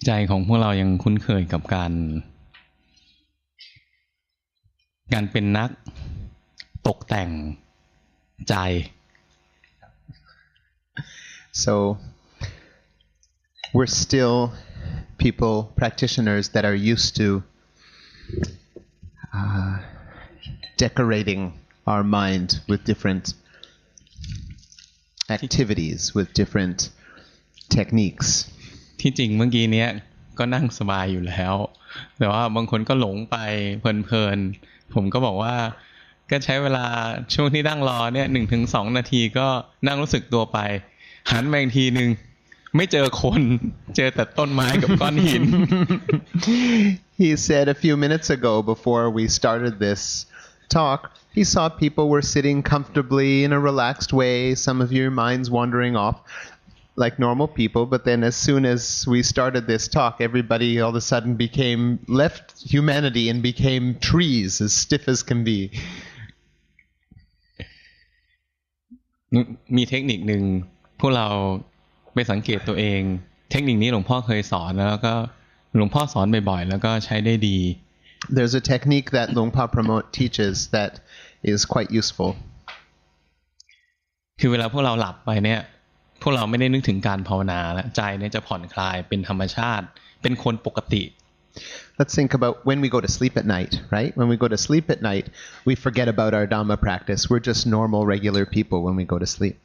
ใจของพวกเรายังคุ้นเคยกับการเป็นนักตกแต่งใจ So we're still people, practitioners that are used to decorating our mind with different activities, with different techniques. ที่จริงเมื่อกี้เนี้ยก็นั่งสบายอยู่แล้วแต่ว่าบางคนก็หลงไปเพลินๆผมก็บอกว่าก็ใช้เวลาช่วงที่นั่งรอเนี่ย 1-2 นาทีก็นั่งรู้สึกตัวไปหันมาอีกทีนึงไม่เจอคนเจอแต่ต้นไม้กับก้อนหิน He said a few minutes ago before we started this talk, he saw people were sitting comfortably in a relaxed way, some of your minds wandering off like normal people, but then as soon as we started this talk, everybody all of a sudden left humanity and became trees, as stiff as can be. มีเทคนิคหนึ่งพวกเราไปสังเกตตัวเองเทคนิคนี้หลวงพ่อเคยสอนแล้วก็หลวงพ่อสอนบ่อยๆแล้วก็ใช้ได้ดี There's a technique that Luang Pa Pramod teaches that is quite useful. คือเวลาพวกเราหลับไปเนี่ยพวกเราไม่ได้นึกถึงการภาวนาแล้วใจเนี่ยจะผ่อนคลายเป็นธรรมชาติเป็นคนปกติ Let's think about when we go to sleep at night, right? When we go to sleep at night, we forget about our Dhamma practice. We're just normal, regular people when we go to sleep.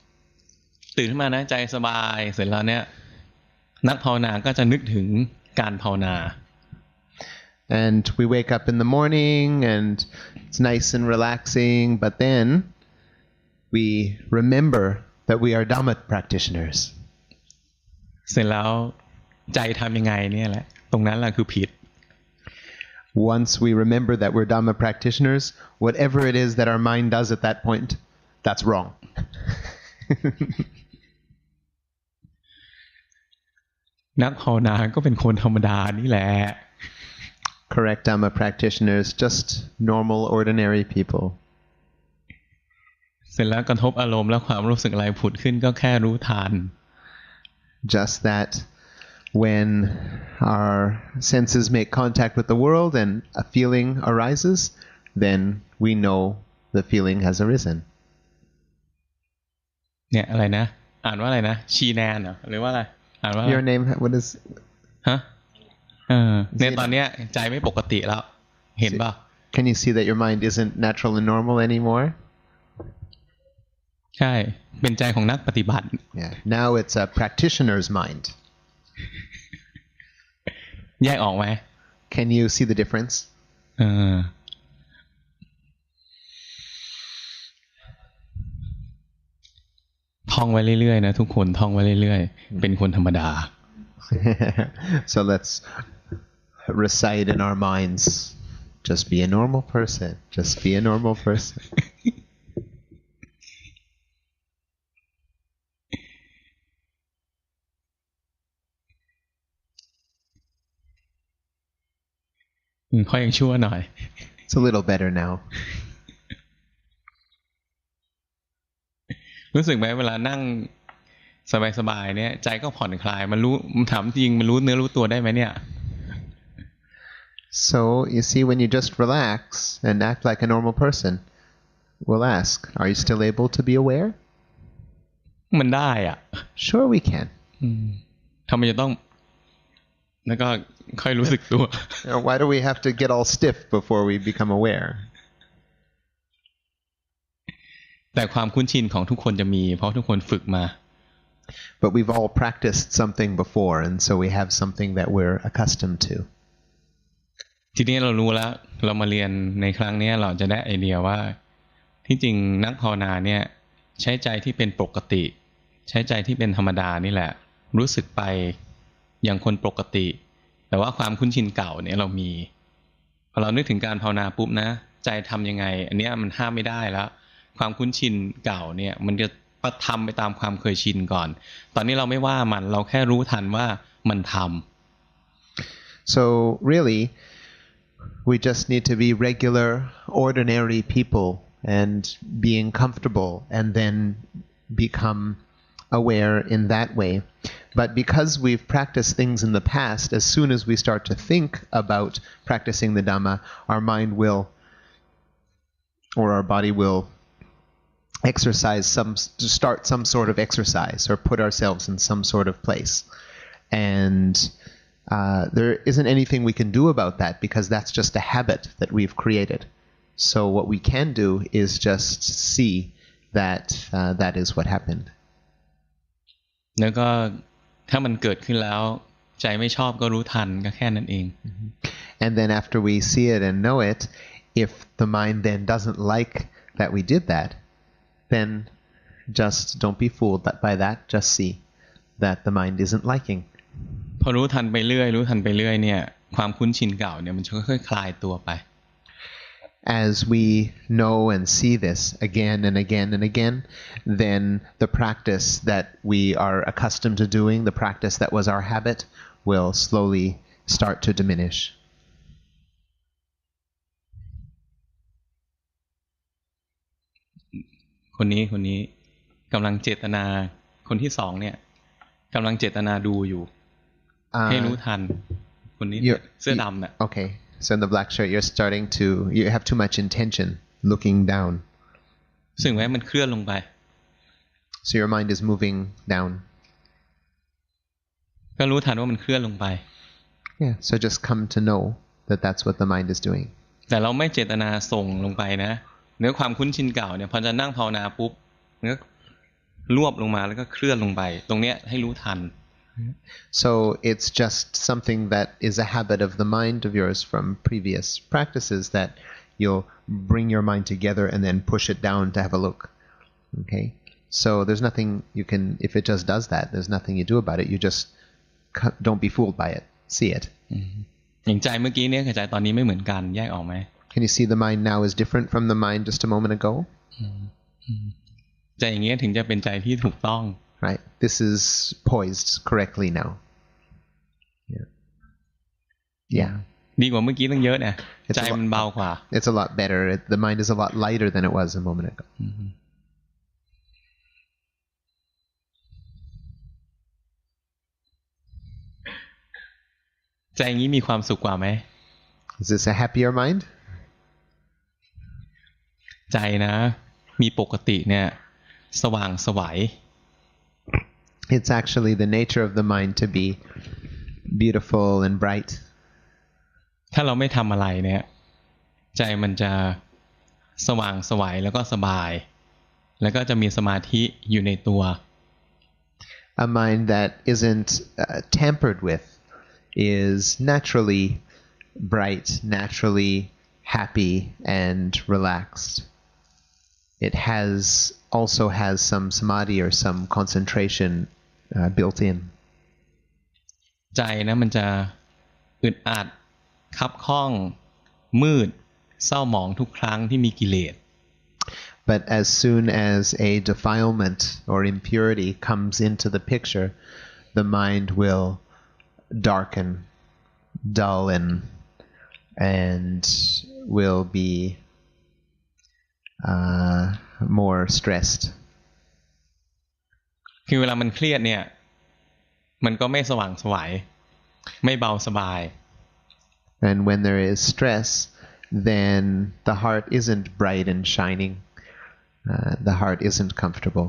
ตื่นขึ้นมานะใจสบายเสร็จแล้วเนี่ยนักภาวนาก็จะนึกถึงการภาวนา And we wake up in the morning and it's nice and relaxing, but then we remember that we are Dhamma practitioners. เสร็จแล้วใจทำยังไงเนี่ยแหละตรงนั้นแหละคือผิด Once we remember that we're Dhamma practitioners, whatever it is that our mind does at that point, that's wrong. นักภาวนาก็เป็นคนธรรมดานี่แหละ Correct Dhamma practitioners, just normal, ordinary people. เสร็จแล้วกระทบอารมณ์แล้วความรู้สึกอะไรผุดขึ้นก็แค่รู้ทัน Just that when our senses make contact with the world and a feeling arises, then we know the feeling has arisen. เนี่ยอะไรนะอ่านว่าอะไรนะชีแนนเหรอหรือว่าอะไรอ่านว่า Your name, what is ฮะในตอนเนี้ยใจไม่ปกติแล้วเห็นป่ะ Can you see that your mind isn't natural and normal anymore? ใช่เป็นใจของนักปฏิบัติ Yeah. Now it's a practitioner's mind. แยกออกไหม Can you see the difference? ท่องไว้เรื่อยๆนะทุกคนท่องไว้เรื่อยๆเป็นคนธรรมดา So let's recite in our minds, just be a normal person, just be a normal person. ค่อยยังชั่วหน่อย It's a little better now. รู้สึกไหมเวลานั่งสบายๆเนี่ยใจก็ผ่อนคลายมันรู้ถามจริงมันรู้เนื้อรู้ตัวได้ไหมเนี่ย So you see, when you just relax and act like a normal person, we'll ask, are you still able to be aware? มันได้อ่ะ Sure we can. ทำไมจะต้องแล้วก็ค่อยรู้สึกตัว Why do we have to get all stiff before we become aware? แต่ความคุ้นชินของทุกคนจะมีเพราะทุกคนฝึกมา But we've all practiced something before, and so we have something that we're accustomed to. ทีนี้เรารู้แล้วเรามาเรียนในครั้งนี้เราจะได้ไอเดียว่าที่จริงนักภาวนาเนี่ยใช้ใจที่เป็นปกติใช้ใจที่เป็นธรรมดานี่แหละรู้สึกไปอย่างคนปกติแต่ว่าความคุ้นชินเก่าเนี่ยเรามีพอเรานึกถึงการภาวนาปุ๊บนะใจทำยังไงอันนี้มันห้ามไม่ได้แล้วความคุ้นชินเก่าเนี่ยมันจะประทำไปตามความเคยชินก่อนตอนนี้เราไม่ว่ามันเราแค่รู้ทันว่ามันทำ So really, we just need to be regular, ordinary people and being comfortable and then become aware in that way. But because we've practiced things in the past, as soon as we start to think about practicing the Dhamma, our mind will, or our body will start some sort of exercise or put ourselves in some sort of place. And there isn't anything we can do about that because that's just a habit that we've created. So what we can do is just see that that is what happened. แล้วก็ถ้ามันเกิดขึ้นแล้วใจไม่ชอบก็รู้ทันก็แค่นั้นเอง And then after we see it and know it, if the mind then doesn't like that we did that, then just don't be fooled by that. Just see that the mind isn't liking. พอรู้ทันไปเรื่อยเนี่ยความคุ้นชินเก่าเนี่ยมันจะค่อยๆคลายตัวไป As we know and see this again and again and again, then the practice that we are accustomed to doing, the practice that was our habit, will slowly start to diminish. คนนี้กำลังเจตนาคนที่สองเนี่ยกำลังเจตนาดูอยู่ให้รู้ทันคนนี้เสื้อดำน่ะ Okay, so in the black shirt you have too much intention looking down. ซึ่งแม้มันเคลื่อนลงไป So your mind is moving down. ก็รู้ทันว่ามันเคลื่อนลงไป Yeah, so just come to know that that's what the mind is doing. แต่เราไม่เจตนาส่งลงไปนะเนื้อความคุ้นชินเก่าเนี่ยพอจะนั่งภาวนาปุ๊บเนื้อรวบลงมาแล้วก็เคลื่อนลงไปตรงเนี้ยให้รู้ทัน So it's just something that is a habit of the mind of yours from previous practices that you'll bring your mind together and then push it down to have a look. Okay? So there's nothing you can, if it just does that, there's nothing you do about it. You just don't be fooled by it. See it. อย่างใจเมื่อกี้เนี่ยกับใจตอนนี้ไม่เหมือนกันแยกออกไหม Can you see the mind now is different from the mind just a moment ago? ใจอย่างเงี้ยถึงจะเป็นใจที่ถูกต้อง Right? This is poised correctly now. Yeah. ดีกว่าเมื่อกี้ตั้งเยอะนะใจมันเบากว่า It's a lot better. The mind is a lot lighter than it was a moment ago. ใจอย่างนี้มีความสุขกว่าไหม Is this a happier mind? ใจนะมีปกติเนี่ยสว่างไสว It's actually the nature of the mind to be beautiful and bright. ถ้าเราไม่ทำอะไรเนี่ยใจมันจะสว่างไสวแล้วก็สบายแล้วก็จะมีสมาธิอยู่ในตัว A mind that isn't tampered with is naturally bright, naturally happy and relaxed. It also has some samadhi or some concentration built in. ใจนะมันจะอึดอัดคับข้องมืดเศร้าหมองทุกครั้งที่มีกิเลส But as soon as a defilement or impurity comes into the picture, the mind will darken, dullen, and will be more stressed. คือเวลามันเครียดเนี่ยมันก็ไม่สว่างไสวไม่เบาสบาย And when there is stress, then the heart isn't bright and shining. The heart isn't comfortable.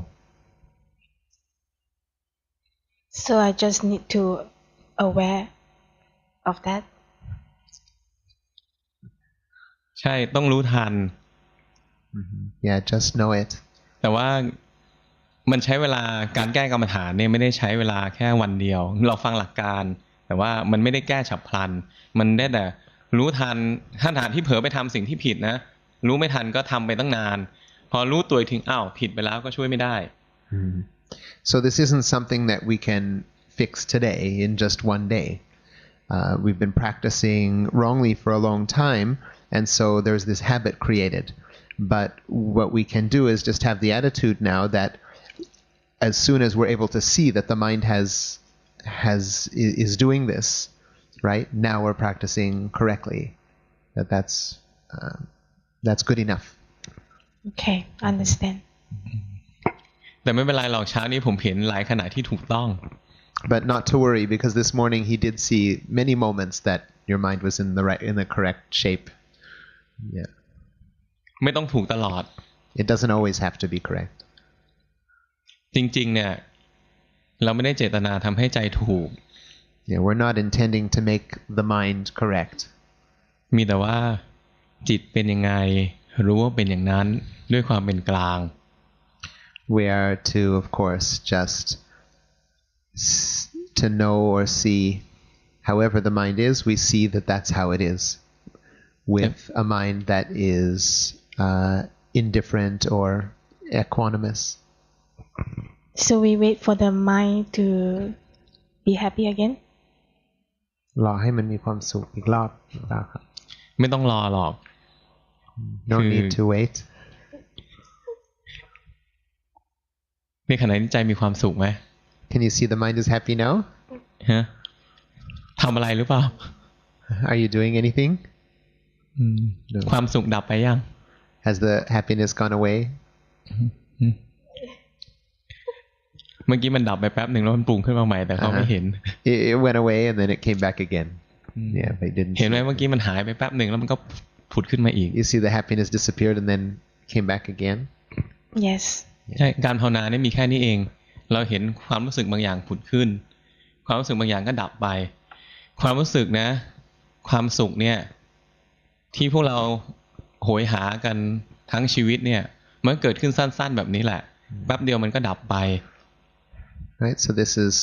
So I just need to aware of that. ใช่ต้องรู้ทัน Yeah, just know it. แต่ว่ามันใช้เวลาการแก้กรรมฐานเนี่ยไม่ได้ใช้เวลาแค่วันเดียวเราฟังหลักการแต่ว่ามันไม่ได้แก้ฉับพลันมันได้แต่รู้ทันถ้าที่เผลอไปทำสิ่งที่ผิดนะรู้ไม่ทันก็ทำไปตั้งนานพอรู้ตัวถึงอ้าวผิดไปแล้วก็ช่วยไม่ได้ So this isn't something that we can fix today in just one day. We've been practicing wrongly for a long time, and so there's this habit created. But what we can do is just have the attitude now that as soon as we're able to see that the mind is doing this, right? Now we're practicing correctly. That's good enough. Okay, understand. แต่ไม่เป็นไรหรอกเช้านี้ผมเห็นหลายขณะที่ถูกต้อง But not to worry, because this morning he did see many moments that your mind was in the correct shape. Yeah. ไม่ต้องถูกตลอด It doesn't always have to be correct. จริงๆเนี่ยเราไม่ได้เจตนาทำให้ใจถูก Yeah, we're not intending to make the mind correct. มีแต่ว่าจิตเป็นยังไงรู้ว่าเป็นอย่างนั้นด้วยความเป็นกลาง We are to, of course, just to know or see however the mind is, we see that that's how it is. With a mind that is indifferent or equanimous. So we wait for the mind to be happy again. รอให้มันมีความสุขอีกรอบครับ ไม่ต้องรอหรอก No need to wait. ในขณะที่ใจมีความสุขไหม Can you see the mind is happy now? ฮะทำอะไรหรือเปล่า Are you doing anything? ความสุขดับไปยัง Has the happiness gone away? เมื่อกี้มันดับไปแป๊บหนึ่งแล้วมันปรุงขึ้นมาใหม่แต่เขาไม่เห็น It went away and then it came back again. Yeah, they didn't. เห็นไหมเมื่อกี้มันหายไปแป๊บหนึ่งแล้วมันก็ผุดขึ้นมาอีก You see the happiness disappeared and then came back again? Yes. ใช่การภาวนาเนี่ยมีแค่นี้เองเราเห็นความรู้สึกบางอย่างผุดขึ้นความรู้สึกบางอย่างก็ดับไปความรู้สึกนะความสุขเนี่ยที่พวกเราโหยหากันทั้งชีวิตเนี่ยมันเกิดขึ้นสั้นๆแบบนี้แหละแป๊บเดียวมันก็ดับไป Right, so this is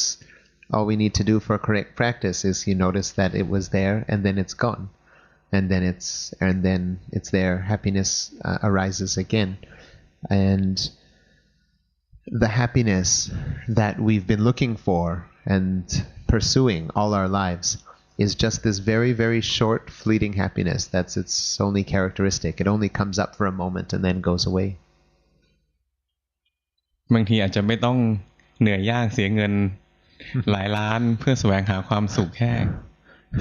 all we need to do for correct practice is you notice that it was there and then it's gone, and then it's there. Happiness arises again, and the happiness that we've been looking for and pursuing all our lives is just this very, very short, fleeting happiness. That's its only characteristic. It only comes up for a moment and then goes away. บางทีอาจจะไม่ต้องเหนื่อยยากเสียเงินหลายล้านเพื่อแสวงหาความสุขแค่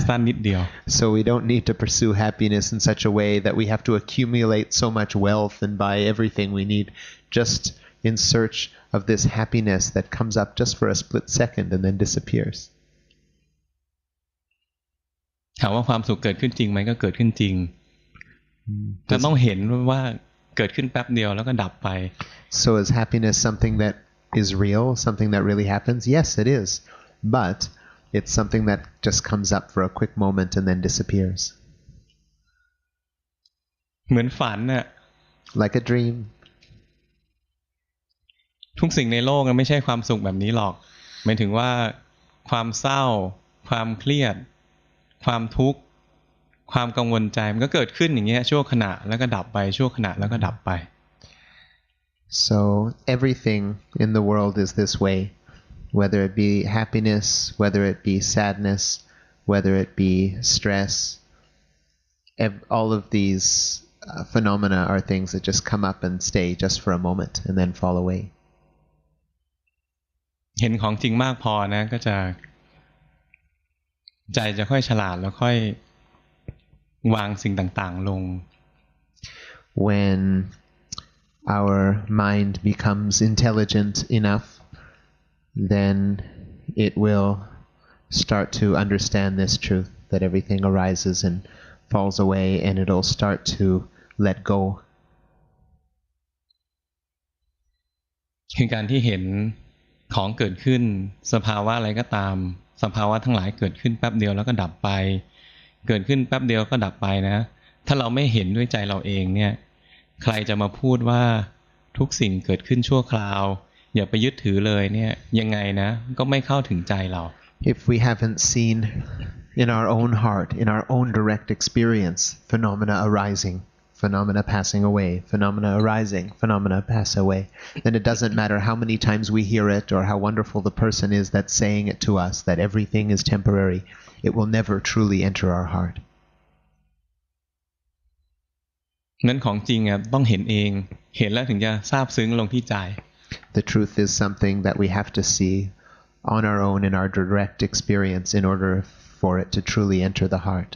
สั้นนิดเดียว So we don't need to pursue happiness in such a way that we have to accumulate so much wealth and buy everything we need just in search of this happiness that comes up just for a split second and then disappears. ถามว่าความสุขเกิดขึ้นจริงไหมก็เกิดขึ้นจริงแต่ต้องเห็นว่าเกิดขึ้นแป๊บเดียวแล้วก็ดับไป So is happiness something that is real, something that really happens? Yes, it is. But it's something that just comes up for a quick moment and then disappears. เหมือนฝันน่ะ Like a dream. ทุกสิ่งในโลกมันไม่ใช่ความสุขแบบนี้หรอกหมายถึงว่าความเศร้าความเครียดความทุกข์ความกังวลใจมันก็เกิดขึ้นอย่างเงี้ยชั่วขณะแล้วก็ดับไปชั่วขณะแล้วก็ดับไป So everything in the world is this way, whether it be happiness, whether it be sadness, whether it be stress. All of these phenomena are things that just come up and stay just for a moment and then fall away. เห็นของจริงมากพอนะก็จะใจจะค่อยฉลาดแล้วค่อยวางสิ่งต่างๆลง When our mind becomes intelligent enough, then it will start to understand this truth that everything arises and falls away, and it'll start to let go. คือการที่เห็นของเกิดขึ้นสภาวะอะไรก็ตามสภาวะทั้งหลายเกิดขึ้นแป๊บเดียวแล้วก็ดับไปเกิดขึ้นแป๊บเดียวก็ดับไปนะถ้าเราไม่เห็นด้วยใจเราเองเนี่ยใครจะมาพูดว่าทุกสิ่งเกิดขึ้นชั่วคราวอย่าไปยึดถือเลยเนี่ยยังไงนะก็ไม่เข้าถึงใจเรา If we haven't seen in our own heart, in our own direct experience, phenomena arising, phenomena passing away, phenomena arising, phenomena pass away, then it doesn't matter how many times we hear it or how wonderful the person is that's saying it to us, that everything is temporary. It will never truly enter our heart. นั้นของจริงอ่ะต้องเห็นเองเห็นแล้วถึงจะซาบซึ้งลงที่ใจ The truth is something that we have to see on our own in our direct experience in order for it to truly enter the heart.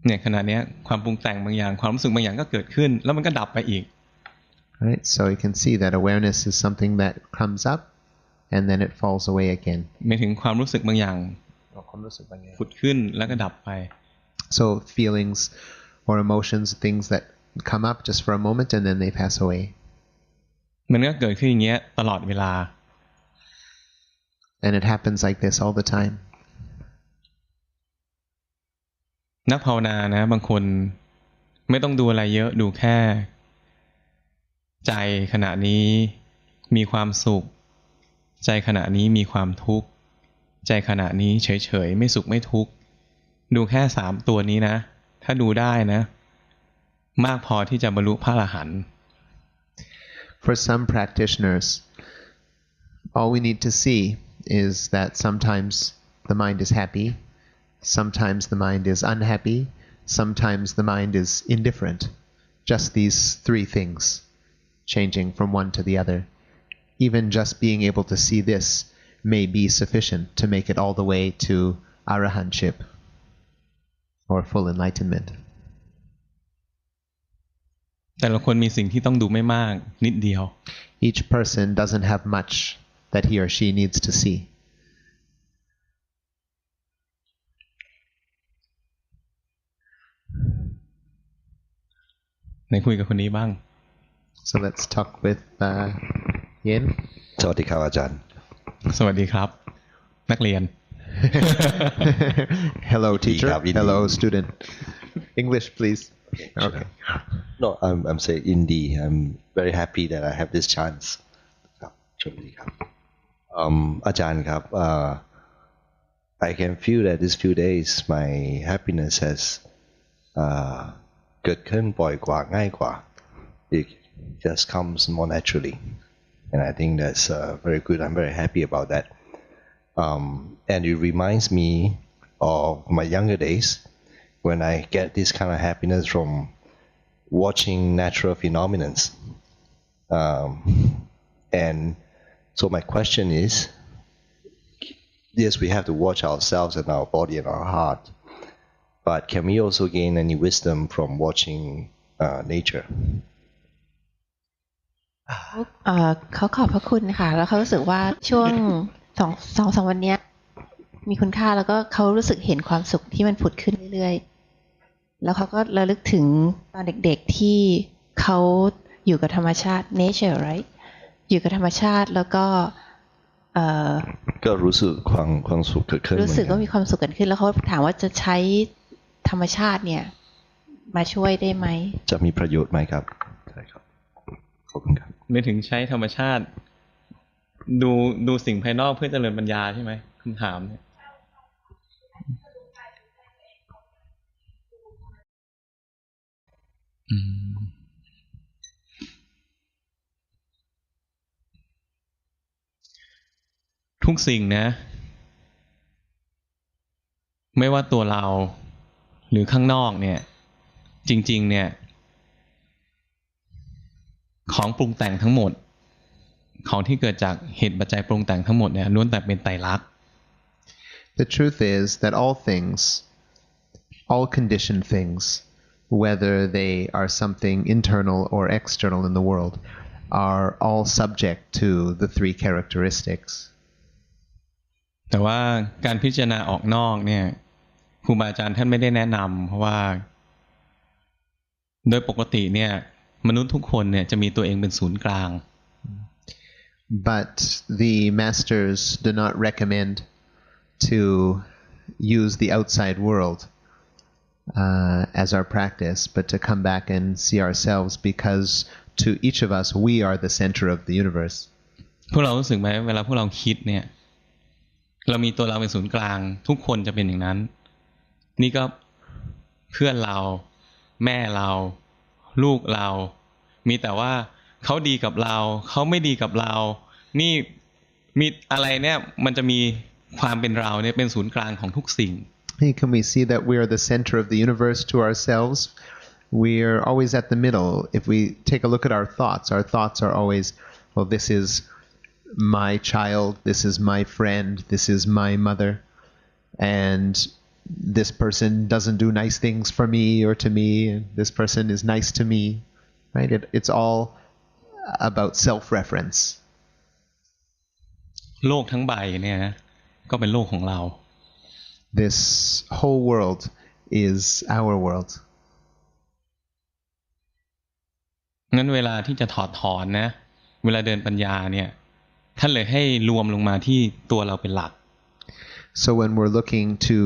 เนี่ยขณะนี้ความปรุงแต่งบางอย่างความรู้สึกบางอย่างก็เกิดขึ้นแล้วมันก็ดับไปอีก Right? So you can see that awareness is something that comes up and then it falls away again. ไม่ถึงความรู้สึกบางอย่างผุดขึ้นแล้วก็ดับไป So feelings or emotions, things that come up just for a moment and then they pass away. มันก็เกิดขึ้นอย่างเงี้ยตลอดเวลา And it happens like this all the time. นักภาวนานะบางคนไม่ต้องดูอะไรเยอะดูแค่ใจขณะนี้มีความสุขใจขณะนี้มีความทุกข์ใจขณะนี้เฉยๆไม่สุขไม่ทุกข์ดูแค่3ตัวนี้นะถ้าดูได้นะมากพอที่จะบรรลุพระอรหันต์ For some practitioners, all we need to see is that sometimes the mind is happy, sometimes the mind is unhappy, sometimes the mind is indifferent. Just these 3 things, changing from one to the other. Even just being able to see this may be sufficient to make it all the way to arahantship or full enlightenment. แต่ละคนมีสิ่งที่ต้องดูไม่มากนิดเดียว Each person doesn't have much that he or she needs to see. ไหนคุยกับคนนี้บ้าง So let's talk with Yin. สวัสดีครับอาจารย์ สวัสดีครับนักเรียน Hello teacher. Indeed. Hello student. English please. Okay. No I'm saying indeed I'm very happy that I have this chance ครับโชคดีครับอาจารย์ครับ I can feel that these few days my happiness has เกิดขึ้นบ่อยกว่าง่ายกว่า it just comes more naturally and I think that's very good. I'm very happy about that. And it reminds me of my younger days when I get this kind of happiness from watching natural phenomena. And so my question is, yes, we have to watch ourselves and our body and our heart, but can we also gain any wisdom from watching nature?เขาขอบพระคุณค่ะแล้วเขารู้สึกว่าช่วงสองวันนี้มีคุณค่าแล้วก็เขารู้สึกเห็นความสุขที่มันผุดขึ้นเรื่อยๆแล้วเขาก็ระลึกถึงตอนเด็กๆที่เขาอยู่กับธรรมชาติ nature right อยู่กับธรรมชาติแล้วก็ก็รู้สึกความสุขเกิดขึ้นรู้สึกว่ามีความสุขเกิดขึ้นแล้วเขาถามว่าจะใช้ธรรมชาติเนี่ยมาช่วยได้ไหมจะมีประโยชน์ไหมครับใช่ครับขอบคุณครับไม่ถึงใช้ธรรมชาติดูสิ่งภายนอกเพื่อเจริญปัญญาใช่ไหมคำถามเนี่ยทุกสิ่งนะไม่ว่าตัวเราหรือข้างนอกเนี่ยจริงๆเนี่ยของปรุงแต่งทั้งหมดของที่เกิดจากเหตุปัจจัยปรุงแต่งทั้งหมดเนี่ยล้วนแต่เป็นไตรลักษณ์ The truth is that all things, all conditioned things, whether they are something internal or external in the world, are all subject to the 3 characteristics. แต่ว่าการพิจารณาออกนอกเนี่ยครูบาอาจารย์ท่านไม่ได้แนะนำเพราะว่าโดยปกติเนี่ยมนุษย์ทุกคนเนี่ยจะมีตัวเองเป็นศูนย์กลาง But the masters do not recommend to use the outside world as our practice, but to come back and see ourselves because to each of us we are the center of the universe. พวกเรารู้สึกไหมเวลาพวกเราคิดเนี่ยเรามีตัวเราเป็นศูนย์กลางทุกคนจะเป็นอย่างนั้นนี่ก็เพื่อนเราแม่เราลูกเรามีแต่ว่าเขาดีกับเราเขาไม่ดีกับเรานี่มีอะไรเนี่ยมันจะมีความเป็นเราเนี่ยเป็นศูนย์กลางของทุกสิ่ง Can we see that we are the center of the universe to ourselves? We are always at the middle. If we take a look at our thoughts are always, well, this is my child, this is my friend, this is my mother, and this person doesn't do nice things for me or to me, and this person is nice to me, right? It's all about self-reference. โลกทั้งใบเนี่ยนะก็เป็นโลกของเรา This whole world is our world. งั้นเวลาที่จะถอดถอนนะเวลาเดินปัญญาเนี่ยท่านเลยให้รวมลงมาที่ตัวเราเป็นหลัก So when we're looking to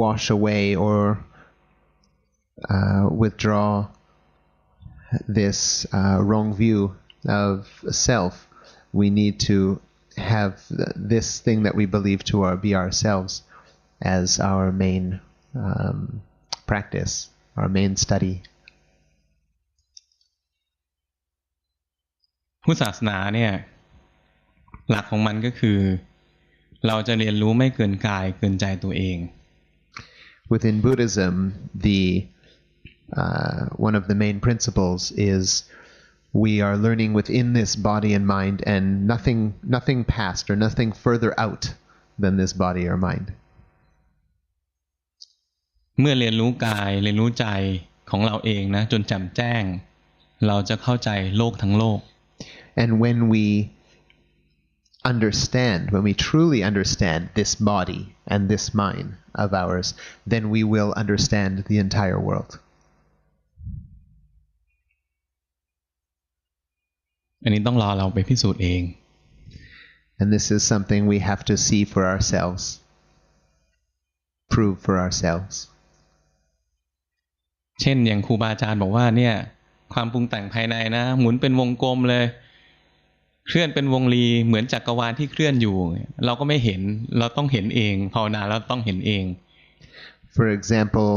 wash away or withdraw this wrong view of self, we need to have this thing that we believe to be ourselves as our main practice, our main study. พุทธศาสนาเนี่ยหลักของมันก็คือเราจะเรียนรู้ไม่เกินกายเกินใจตัวเอง Within Buddhism, one of the main principles is we are learning within this body and mind, and nothing past or nothing further out than this body or mind. เมื่อเรียนรู้กายเรียนรู้ใจของเราเองนะจนแจ่มแจ้งเราจะเข้าใจโลกทั้งโลก And when we understand, when we truly understand this body and this mind of ours, then we will understand the entire world. อันนี้ต้องรอเราไปพิสูจน์เอง And this is something we have to see for ourselves, prove for ourselves. เช่นอย่างครูบาอาจารย์บอกว่าเนี่ยความปรุงแต่งภายในนะหมุนเป็นวงกลมเลยเคลื่อนเป็นวงรีเหมือนจักรวาลที่เคลื่อนอยู่เราก็ไม่เห็นเราต้องเห็นเองภาวนาแล้วต้องเห็นเอง For example,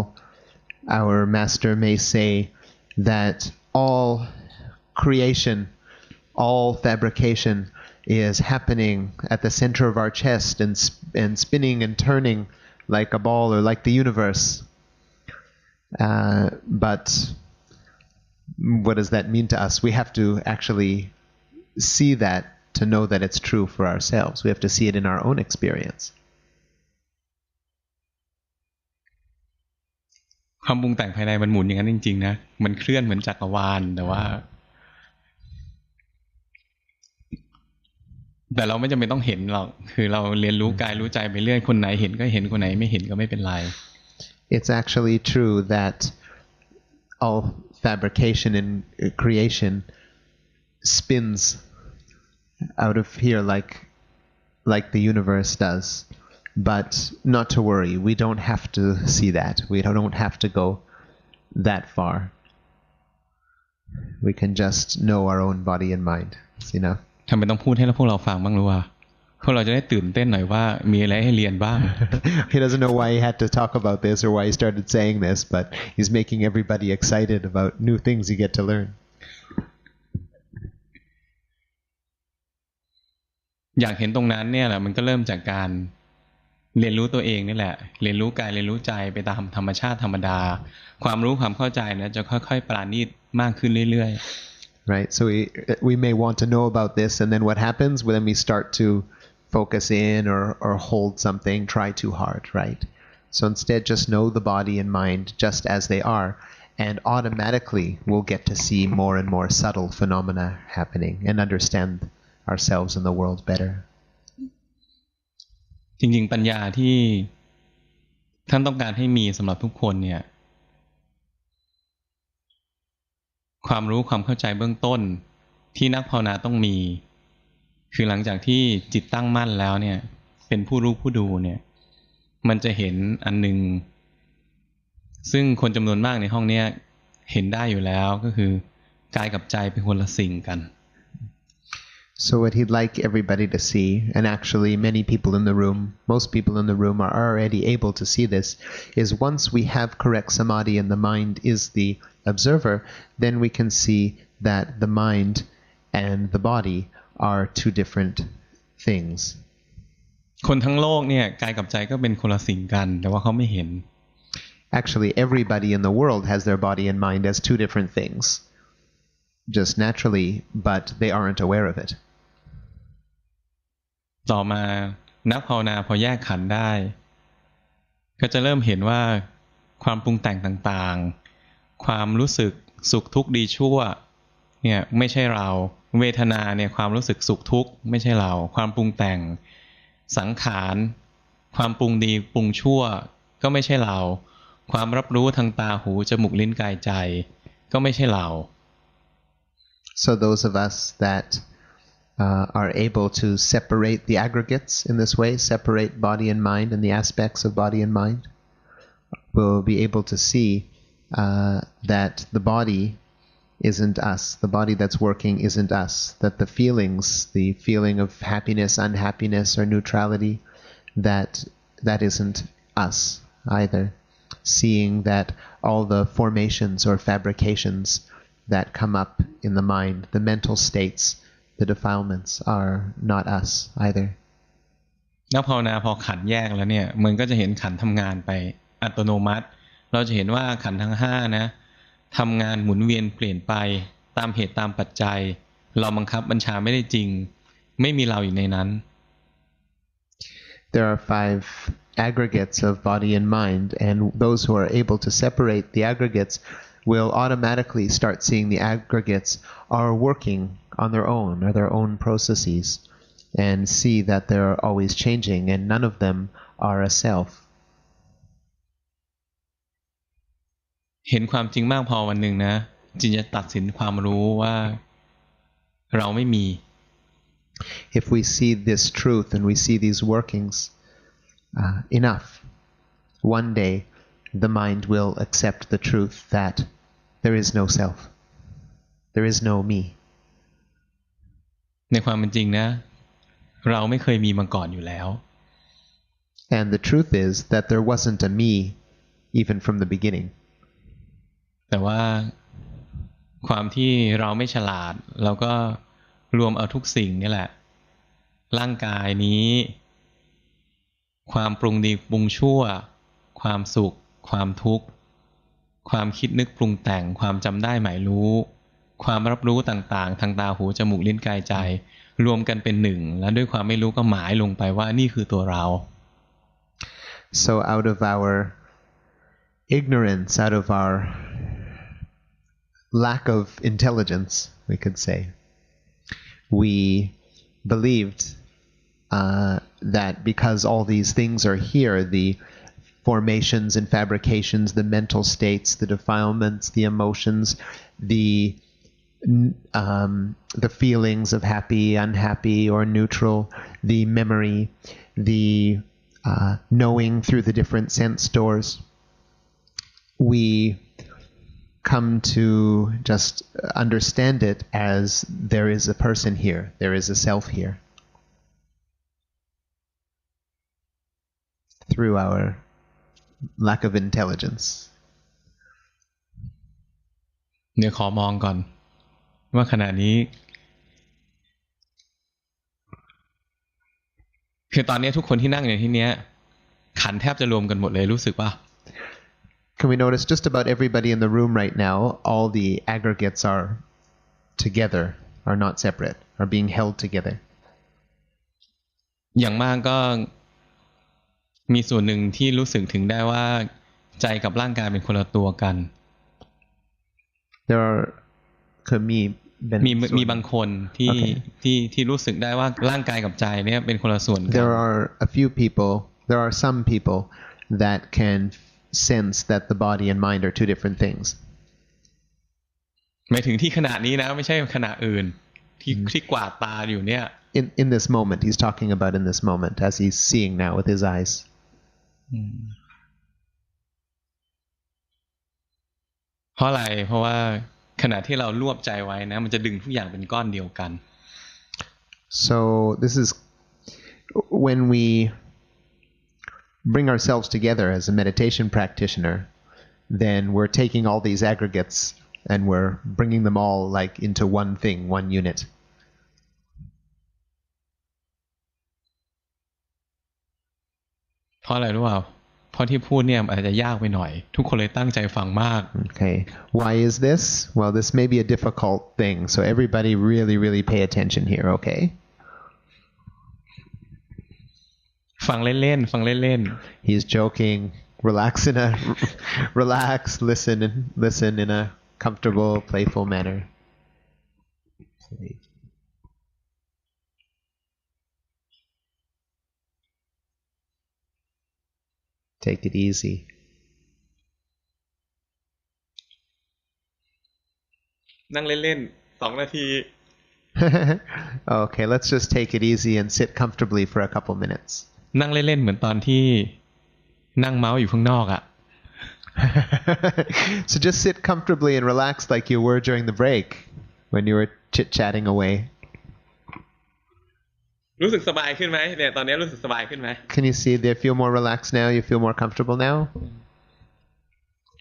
our master may say that all creation, all fabrication is happening at the center of our chest and spinning and turning like a ball or like the universe. But what does that mean to us? We have to actually see that to know that it's true for ourselves. We have to see it in our own experience. ความปรุงแต่งภายในมันหมุนอย่างนั้นจริงๆนะมันเคลื่อนเหมือนจักรวาลแต่เราไม่จำเป็นต้องเห็นหรอกคือเราเรียนรู้กายรู้ใจไปเรื่อยคนไหนเห็นก็เห็นคนไหนไม่เห็นก็ไม่เป็นไร It's actually true that all fabrication and creation spins out of here like the universe does. But not to worry, we don't have to see that. We don't have to go that far. We can just know our own body and mind. It's enough. ทำไมต้องพูดให้พวกเราฟังบ้างรู้ว่าพวกเราจะได้ตื่นเต้นหน่อยว่ามีอะไรให้เรียนบ้าง He doesn't know why he had to talk about this or why he started saying this, but he's making everybody excited about new things you get to learn. อยากเห็นตรงนั้นเนี่ยแหละมันก็เริ่มจากการเรียนรู้ตัวเองนี่แหละเรียนรู้กายเรียนรู้ใจไปตามธรรมชาติธรรมดาความรู้ความเข้าใจนะจะค่อยๆปราณีตมากขึ้นเรื่อยๆ Right, so we may want to know about this, and then what happens when we start to focus in or hold something, try too hard, right? So instead, just know the body and mind just as they are, and automatically we'll get to see more and more subtle phenomena happening and understand ourselves and the world better. จริงๆปัญญาที่ท่านต้องการให้มีสำหรับทุกคนเนี่ยความรู้ความเข้าใจเบื้องต้นที่นักภาวนาต้องมีคือหลังจากที่จิตตั้งมั่นแล้วเนี่ยเป็นผู้รู้ผู้ดูเนี่ยมันจะเห็นอันนึงซึ่งคนจำนวนมากในห้องนี้เห็นได้อยู่แล้วก็คือกายกับใจเป็นคนละสิ่งกัน So what he'd like everybody to see, and actually many people in the room, most people in the room are already able to see this, is once we have correct samadhi and the mind is the observer, then we can see that the mind and the body are two different things. คนทั้งโลกเนี่ยกายกับใจก็เป็นคนละสิ่งกันแต่ว่าเขาไม่เห็น Actually, everybody in the world has their body and mind as two different things, just naturally, but they aren't aware of it. ต่อมานักภาวนาพอแยกขันธ์ได้ก็จะเริ่มเห็นว่าความปรุงแต่งต่างๆความรู้สึก สุขทุกข์ดีชั่วเนี่ยไม่ใช่เราเวทนาเนี่ยความรู้สึกสุขทุกข์ไม่ใช่เราความปรุงแต่งสังขารความปรุงดีปรุงชั่วก็ไม่ใช่เราความรับรู้ทางตาหูจมูกลิ้นกายใจก็ไม่ใช่เรา So those of us that are able to separate the aggregates in this way, separate body and mind and the aspects of body and mind, will be able to see that the body isn't us, the body that's working isn't us, that the feelings, the feeling of happiness, unhappiness, or neutrality, that isn't us either. Seeing that all the formations or fabrications that come up in the mind, the mental states, the defilements are not us either. นักภาวนาพอขันแยกแล้วเนี่ยมันก็จะเห็นขันทำงานไปอัตโนมัติเราจะเห็นว่าขันทั้งห้านะทำงานหมุนเวียนเปลี่ยนไปตามเหตุตามปัจจัยเราบังคับบัญชาไม่ได้จริงไม่มีเราอยู่ในนั้น There are 5 aggregates of body and mind, and those who are able to separate the aggregates will automatically start seeing the aggregates are working on their own or their own processes and see that they're always changing and none of them are a self. เห็นความจริงมากพอวันหนึ่งนะจึงจะตัดสินความรู้ว่าเราไม่มี If we see this truth and we see these workings enough, one day the mind will accept the truth that there is no self, there is no me. ในความเป็นจริงนะเราไม่เคยมีมาก่อนอยู่แล้ว And the truth is that there wasn't a me even from the beginning. แต่ว่าความที่เราไม่ฉลาดเราก็รวมเอาทุกสิ่งนี่แหละร่างกายนี้ความปรุงดีปรุงชั่วความสุขความทุกข์ความคิดนึกปรุงแต่งความจำได้หมายรู้ความรับรู้ต่างๆทางตาหูจมูกลิ้นกายใจรวมกันเป็นหนึ่งและด้วยความไม่รู้ก็หมายลงไปว่านี่คือตัวเรา So out of our ignorance, out of our lack of intelligence, we could say, we believed that because all these things are here, the formations and fabrications, the mental states, the defilements, the emotions, the feelings of happy, unhappy, or neutral, the memory, the knowing through the different sense doors, we come to just understand it as there is a person here, there is a self here, through our lack of intelligence. เดี๋ยวขอมองก่อนว่าขณะนี้คือตอนนี้ทุกคนที่นั่งอยู่ที่นี้ขันแทบจะรวมกันหมดเลยรู้สึกว่า Can we notice just about everybody in the room right now, all the aggregates are together, are not separate, are being held together. อย่างมากก็มีส่วนหนึ่งที่รู้สึกถึงได้ว่าใจกับร่างกายเป็นคนละตัวกัน There are มีบางคนที่รู้สึกได้ว่าร่างกายกับใจเนี่ยเป็นคนละส่วนกัน There are some people that can sense that the body and mind are two different things. หมายถึงที่ขณะนี้นะไม่ใช่ขณะอื่นที่กวาดตาอยู่เนี่ย In this moment, he's talking about in this moment, as he's seeing now with his eyes. เพราะอะไรเพราะว่าขณะที่เรารวบใจไว้นะมันจะดึงทุกอย่างเป็นก้อนเดียวกัน So this is when we bring ourselves together as a meditation practitioner, then we're taking all these aggregates and we're bringing them all like into one thing, one unit. เพราะอะไรรู้เปล่าเพราะที่พูดเนี่ยอาจจะยากไปหน่อยทุกคนเลยตั้งใจฟังมาก Okay. Why is this? Well, this may be a difficult thing, so everybody really pay attention here, okay? ฟังเล่น He's joking. Relax, listen in a comfortable, playful manner. Take it easy. นั่งเล่นๆ2 นาที Okay, let's just take it easy and sit comfortably for a couple minutes. นั่งเล่นๆเหมือนตอนที่นั่งเมาส์อยู่ข้างนอกอ่ะ So just sit comfortably and relax like you were during the break when you were chit-chatting away. รู้สึกสบายขึ้นไหมเนี่ยตอนนี้รู้สึกสบายขึ้นไหม Can you see they feel more relaxed now? You feel more comfortable now?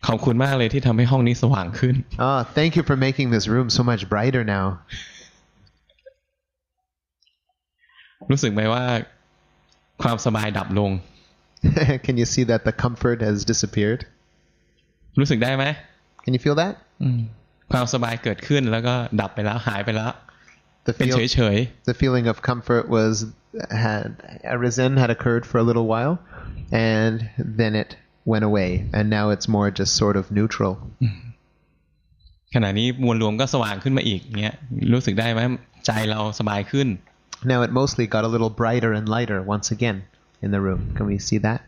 ขอบคุณมากเลยที่ทำให้ห้องนี้สว่างขึ้น Oh, thank you for making this room so much brighter now. รู้สึกไหมว่าความสบายดับลง Can you see that the comfort has disappeared? รู้สึกได้ไหม Can you feel that? ความสบายเกิดขึ้นแล้วก็ดับไปแล้วหายไปแล้ว The เป็นเฉย the feeling of comfort had arisen, had occurred for a little while, and then it went away, and now it's more just sort of neutral. ๆขณะนี้มวลรวมก็สว่างขึ้นมาอีกเงี้ยรู้สึกได้ไหมใจเราสบายขึ้น Now it mostly got a little brighter and lighter once again in the room. Can we see that?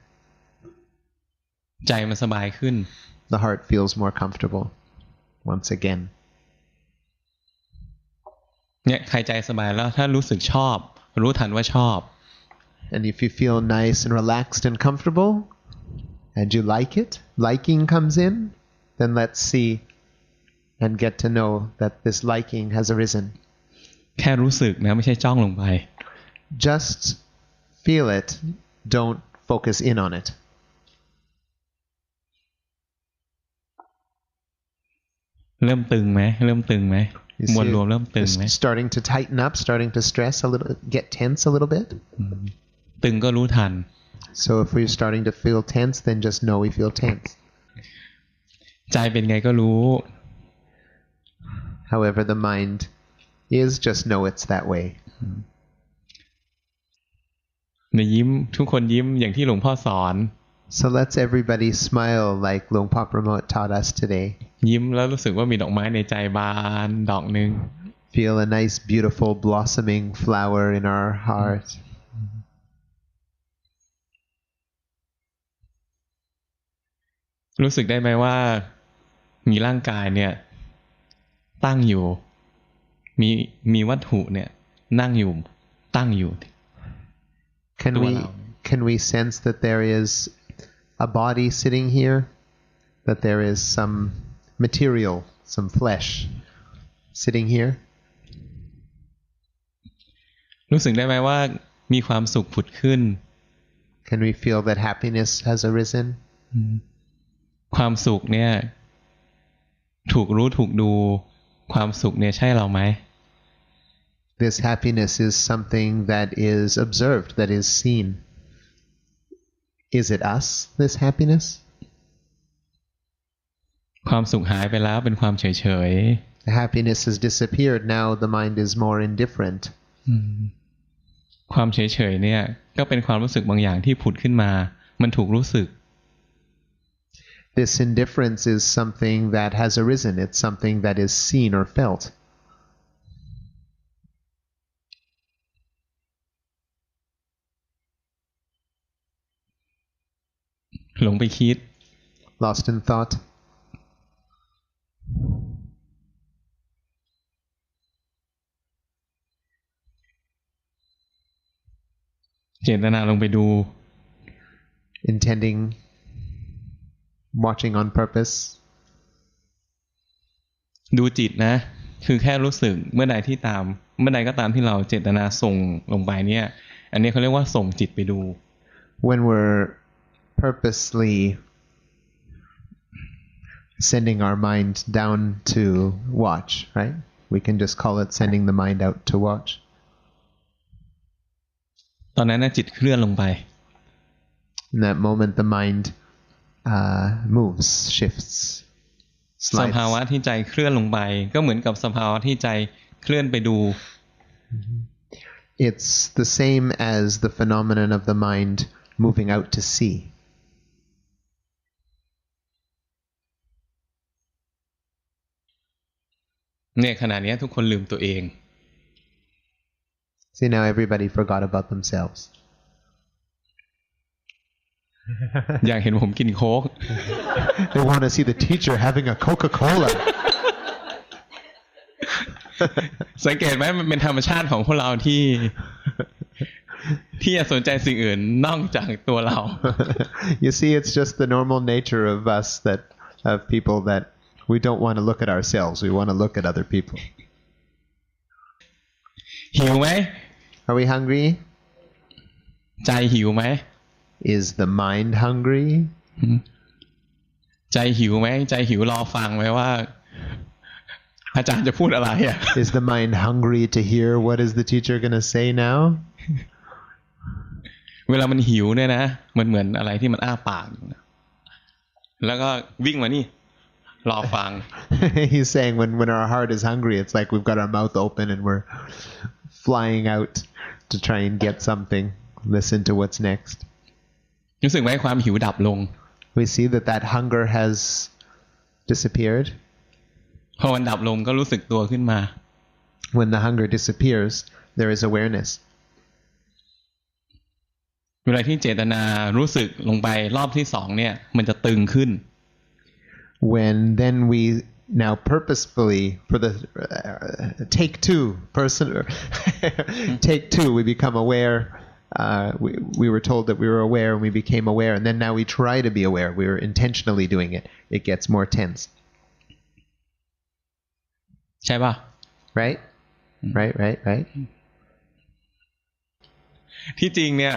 ใจมันสบายขึ้น The heart feels more comfortable once again. เนี่ยใครใจสบายแล้วถ้ารู้สึกชอบรู้ทันว่าชอบ And if you feel nice and relaxed and comfortable, and you like it, liking comes in, then let's see and get to know that this liking has arisen. แค่รู้สึกนะไม่ใช่จ้องลงไป Just feel it. Don't focus in on it. เริ่มตึงไหม You มวล see รวมเริ่มตึงไหม it's starting to tighten up, starting to stress a little, get tense a little bit. ตึงก็รู้ทัน So if we're starting to feel tense, then just know we feel tense. ใจเป็นไงก็รู้ However the mind is, just know it's that way. ในยิ้มทุกคนยิ้มอย่างที่หลวงพ่อสอน So let's everybody smile like Luang Por Pramod taught us today. ยิ้มแล้วรู้สึกว่ามีดอกไม้ในใจบานดอกหนึ่ง Feel a nice, beautiful, blossoming flower in our heart. รู้สึกได้ไหมว่ามีร่างกายเนี่ยตั้งอยู่มีวัตถุเนี่ยนั่งอยู่ตั้งอยู่ Can we sense that there is a body sitting here, that there is some material, some flesh sitting here? รู้สึกได้ไหมว่ามีความสุขผุดขึ้น Can we feel that happiness has arisen? ความสุขเนี่ยถูกรู้ถูกดูความสุขเนี่ยใช่เราไหม This happiness is something that is observed, that is seen. Is it us, this happiness? ความสุขหายไปแล้วเป็นความเฉย The happiness has disappeared. Now the mind is more indifferent. ๆความเฉยๆเนี่ยก็เป็นความรู้สึกบางอย่างที่ผุดขึ้นมามันถูกรู้สึก This indifference is something that has arisen. It's something that is seen or felt. หลงไปคิด Lost in thought. เจตนาลงไปดู Intending, watching on purpose. ดูจิตนะคือแค่รู้สึกเมื่อใดก็ตามที่เราเจตนาส่งลงไปเนี่ยอันนี้เขาเรียกว่าส่งจิตไปดู When we're purposely sending our mind down to watch, right? We can just call it sending the mind out to watch. ตอนนั้นจิตเคลื่อนลงไป In that moment, the mind moves, shifts, สภาวะ slides. ที่ใจเคลื่อนลงไปก็เหมือนกับสภาวะที่ใจเคลื่อนไปดู It's the same as the phenomenon of the mind moving out to see. เนี่ยขณะนี้ทุกคนลืมตัวเอง See, now everybody forgot about themselves. อยากเห็นผมกินโค้ก They want to see the teacher having a Coca-Cola. สังเกตไหมมันเป็นธรรมชาติของพวกเราที่จะสนใจสิ่งอื่นนอกจากตัวเรา You see, it's just the normal nature of us of people that we don't want to look at ourselves. We want to look at other people. หิวไหม Are we hungry? ใจหิวไหม Is the mind hungry? ใจหิวไหมใจหิวรอฟังไหมว่าอาจารย์จะพูดอะไรอ่ะ Is the mind hungry to hear what is the teacher going to say now? เวลามันหิวเนี่ยนะมันเหมือนอะไรที่มันอ้าปากแล้วก็วิ่งมานี่รอฟัง He's saying when our heart is hungry, it's like we've got our mouth open and we're flying out to try and get something, listen to what's next. รู้สึกไหมความหิวดับลง We see that hunger has disappeared. พอมันดับลงก็รู้สึกตัวขึ้นมา When the hunger disappears, there is awareness. เวลาที่เจตนารู้สึกลงไปรอบที่สองเนี่ยมันจะตึงขึ้น When then we now purposefully for the take two take two, we become aware. We were told that we were aware and we became aware, and then now we try to be aware. We were intentionally doing it. It gets more tense. ใช่ป่ะ Right? ที่จริงเนี่ย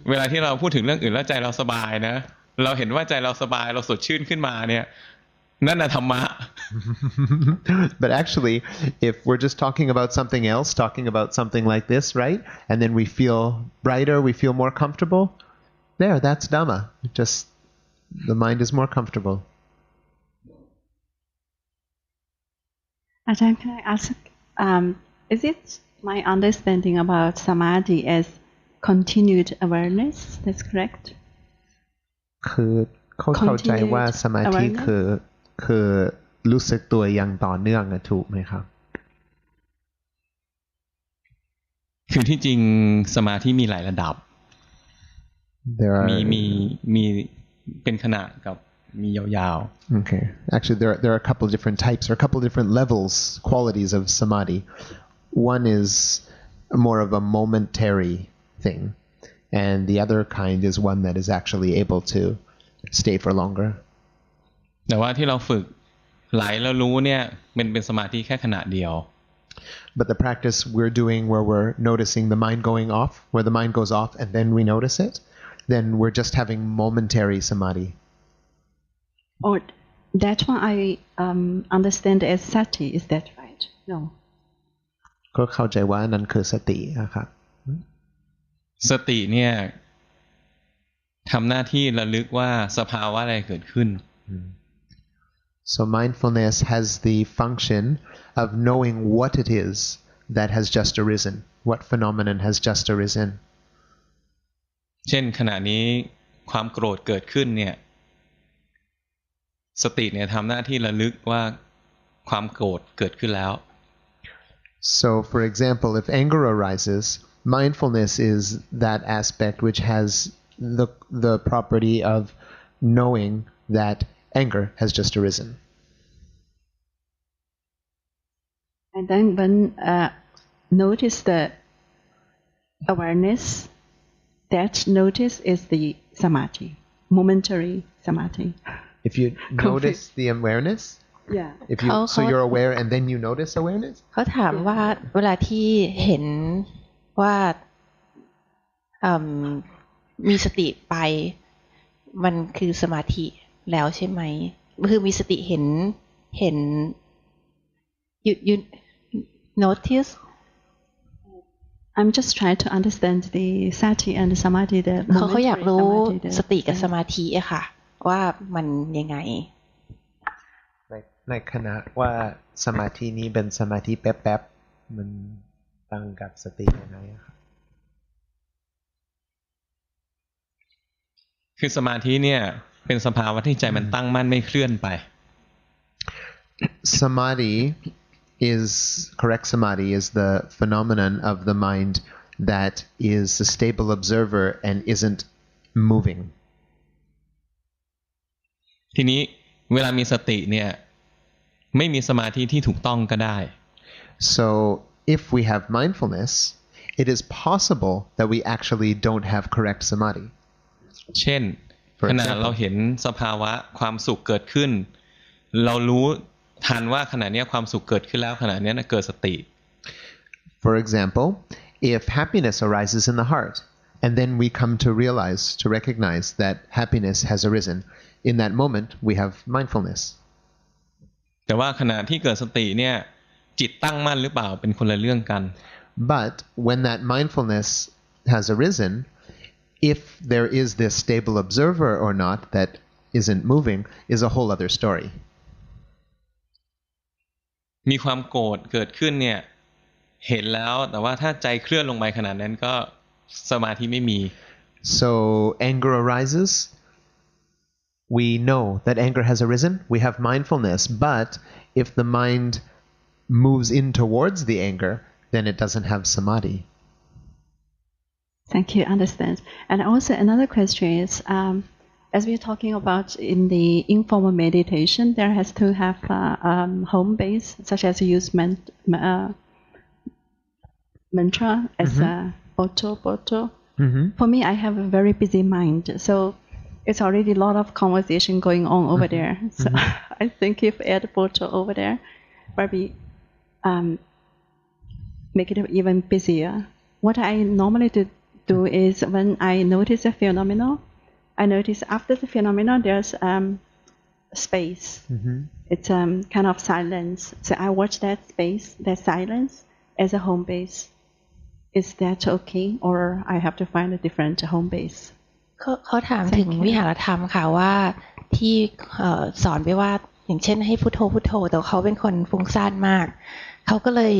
เวลาที่เราพูดถึงเรื่องอื่นแล้วใจเราสบายนะเราเห็นว่าใจเราสบายเราสดชื่นขึ้นมาเนี่ยนั่นน่ะธรรมะ But actually, if we're just talking about something else, talking about something like this, right? And then we feel brighter, we feel more comfortable. That's Dhamma. Just the mind is more comfortable. Ajahn, can I ask, is it my understanding about samadhi as continued awareness? That's correct? คือเข้าใจว่าสมาธิคือรู้สึกตัวอย่างต่อเนื่องถูกไหมครับ คือที่จริงสมาธิมีหลายระดับ มีเป็นขณะกับมียาว Okay. Actually, there are a couple of different types or a couple of different levels, qualities of samadhi. One is more of a momentary thing, and the other kind is one that is actually able to stay for longer. แต่ว่าที่เราฝึกไหลแล้วรู้เนี่ยเป็นสมาธิแค่ขณะเดียว But the practice we're doing where we're noticing the mind going off, where the mind goes off and then we notice it, then we're just having momentary samadhi. Or that one I understand as sati, is that right? No. ก็เข้าใจว่านั่นคือสตินะครับ สติเนี่ยทำหน้าที่ระลึกว่าสภาวะอะไรเกิดขึ้น So mindfulness has the function of knowing what it is that has just arisen, what phenomenon has just arisen. เช่นขณะนี้ความโกรธเกิดขึ้นเนี่ยสติเนี่ยทำหน้าที่ระลึกว่าความโกรธเกิดขึ้นแล้ว So for example, if anger arises, mindfulness is that aspect which has the property of knowing that anger has just arisen. And then when notice the awareness, that notice is the samadhi, momentary samadhi. If you notice the awareness, Yeah. if you so you're aware and then you notice awareness. เขาถามว่าเวลาที่เห็นว่ามีสติไปมันคือสมาธิแล้วใช่ไหมคือมีสติเห็น you notice I'm just trying to understand the sati and the samadhi. เขาอยากรู้สติกับสมาธิอะค่ะว่ามันยังไงในขณะว่าสมาธินี้เป็นสมาธิแป๊บๆมันตั้งกับสติยังไงครับ คือสมาธิเนี่ยเป็นสภาวะที่ใจมันตั้งมั่นไม่เคลื่อนไป Samadhi correct samadhi is the phenomenon of the mind that is a stable observer and isn't moving. ทีนี้เวลามีสติเนี่ยไม่มีสมาธิที่ถูกต้องก็ได้ So if we have mindfulness, it is possible that we actually don't have correct samadhi. เช่นขณะเราเห็นสภาวะความสุขเกิดขึ้นเรารู้ทันว่าขณะนี้ความสุขเกิดขึ้นแล้วขณะนี้เกิดสติ For example, if happiness arises in the heart, and then we come to recognize that happiness has arisen, in that moment we have mindfulness. แต่ว่าขณะที่เกิดสติเนี่ยจิตตั้งมั่นหรือเปล่าเป็นคนละเรื่องกัน But when that mindfulness has arisen, if there is this stable observer or not that isn't moving is a whole other story. มีความโกรธเกิดขึ้นเนี่ยเห็นแล้วแต่ว่าถ้าใจเคลื่อนลงไปขนาดนั้นก็สมาธิไม่มี So anger arises. We know that anger has arisen. We have mindfulness. But if the mind moves in towards the anger, then it doesn't have samadhi. Thank you. Understand. And also another question is, as we're talking about in the informal meditation, there has to have a home base, such as use mantra as a botto. For me, I have a very busy mind, so it's already a lot of conversation going on over there. So I think if add botto over there, probably make it even busier. What I normally do is when I notice a phenomenon, I notice after the phenomenon there's space. It's kind of silence. So I watch that space, that silence, as a home base. Is that okay, or I have to find a different home base? เขาถามถึงวิหารธรรมค่ะว่าที่สอนไปว่าอย่างเช่นให้พุทโธพุทโธแต่เขาเป็นคนฟุ้งซ่านมากเขาก็เลย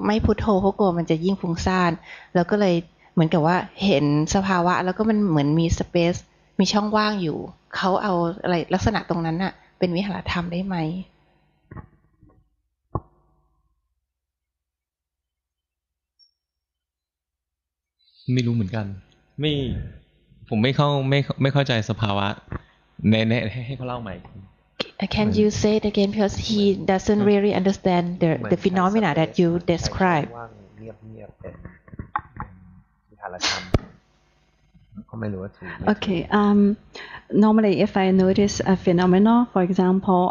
ไม่พุทโธเพราะกลัวมันจะยิ่งฟุ้งซ่านแล้วก็เลยเหมือนกับว่าเห็นสภาวะแล้วก็มันเหมือนมีสเปซมีช่องว่างอยู่เขาเอาอะไรลักษณะตรงนั้นน่ะเป็นวิหารธรรมได้ไหมไม่รู้เหมือนกันผมไม่เข้าใจสภาวะในให้เขาเล่าใหม่ Can you say it again because he doesn't really understand the phenomena that you describe Okay. Normally, if I notice a phenomenon, for example,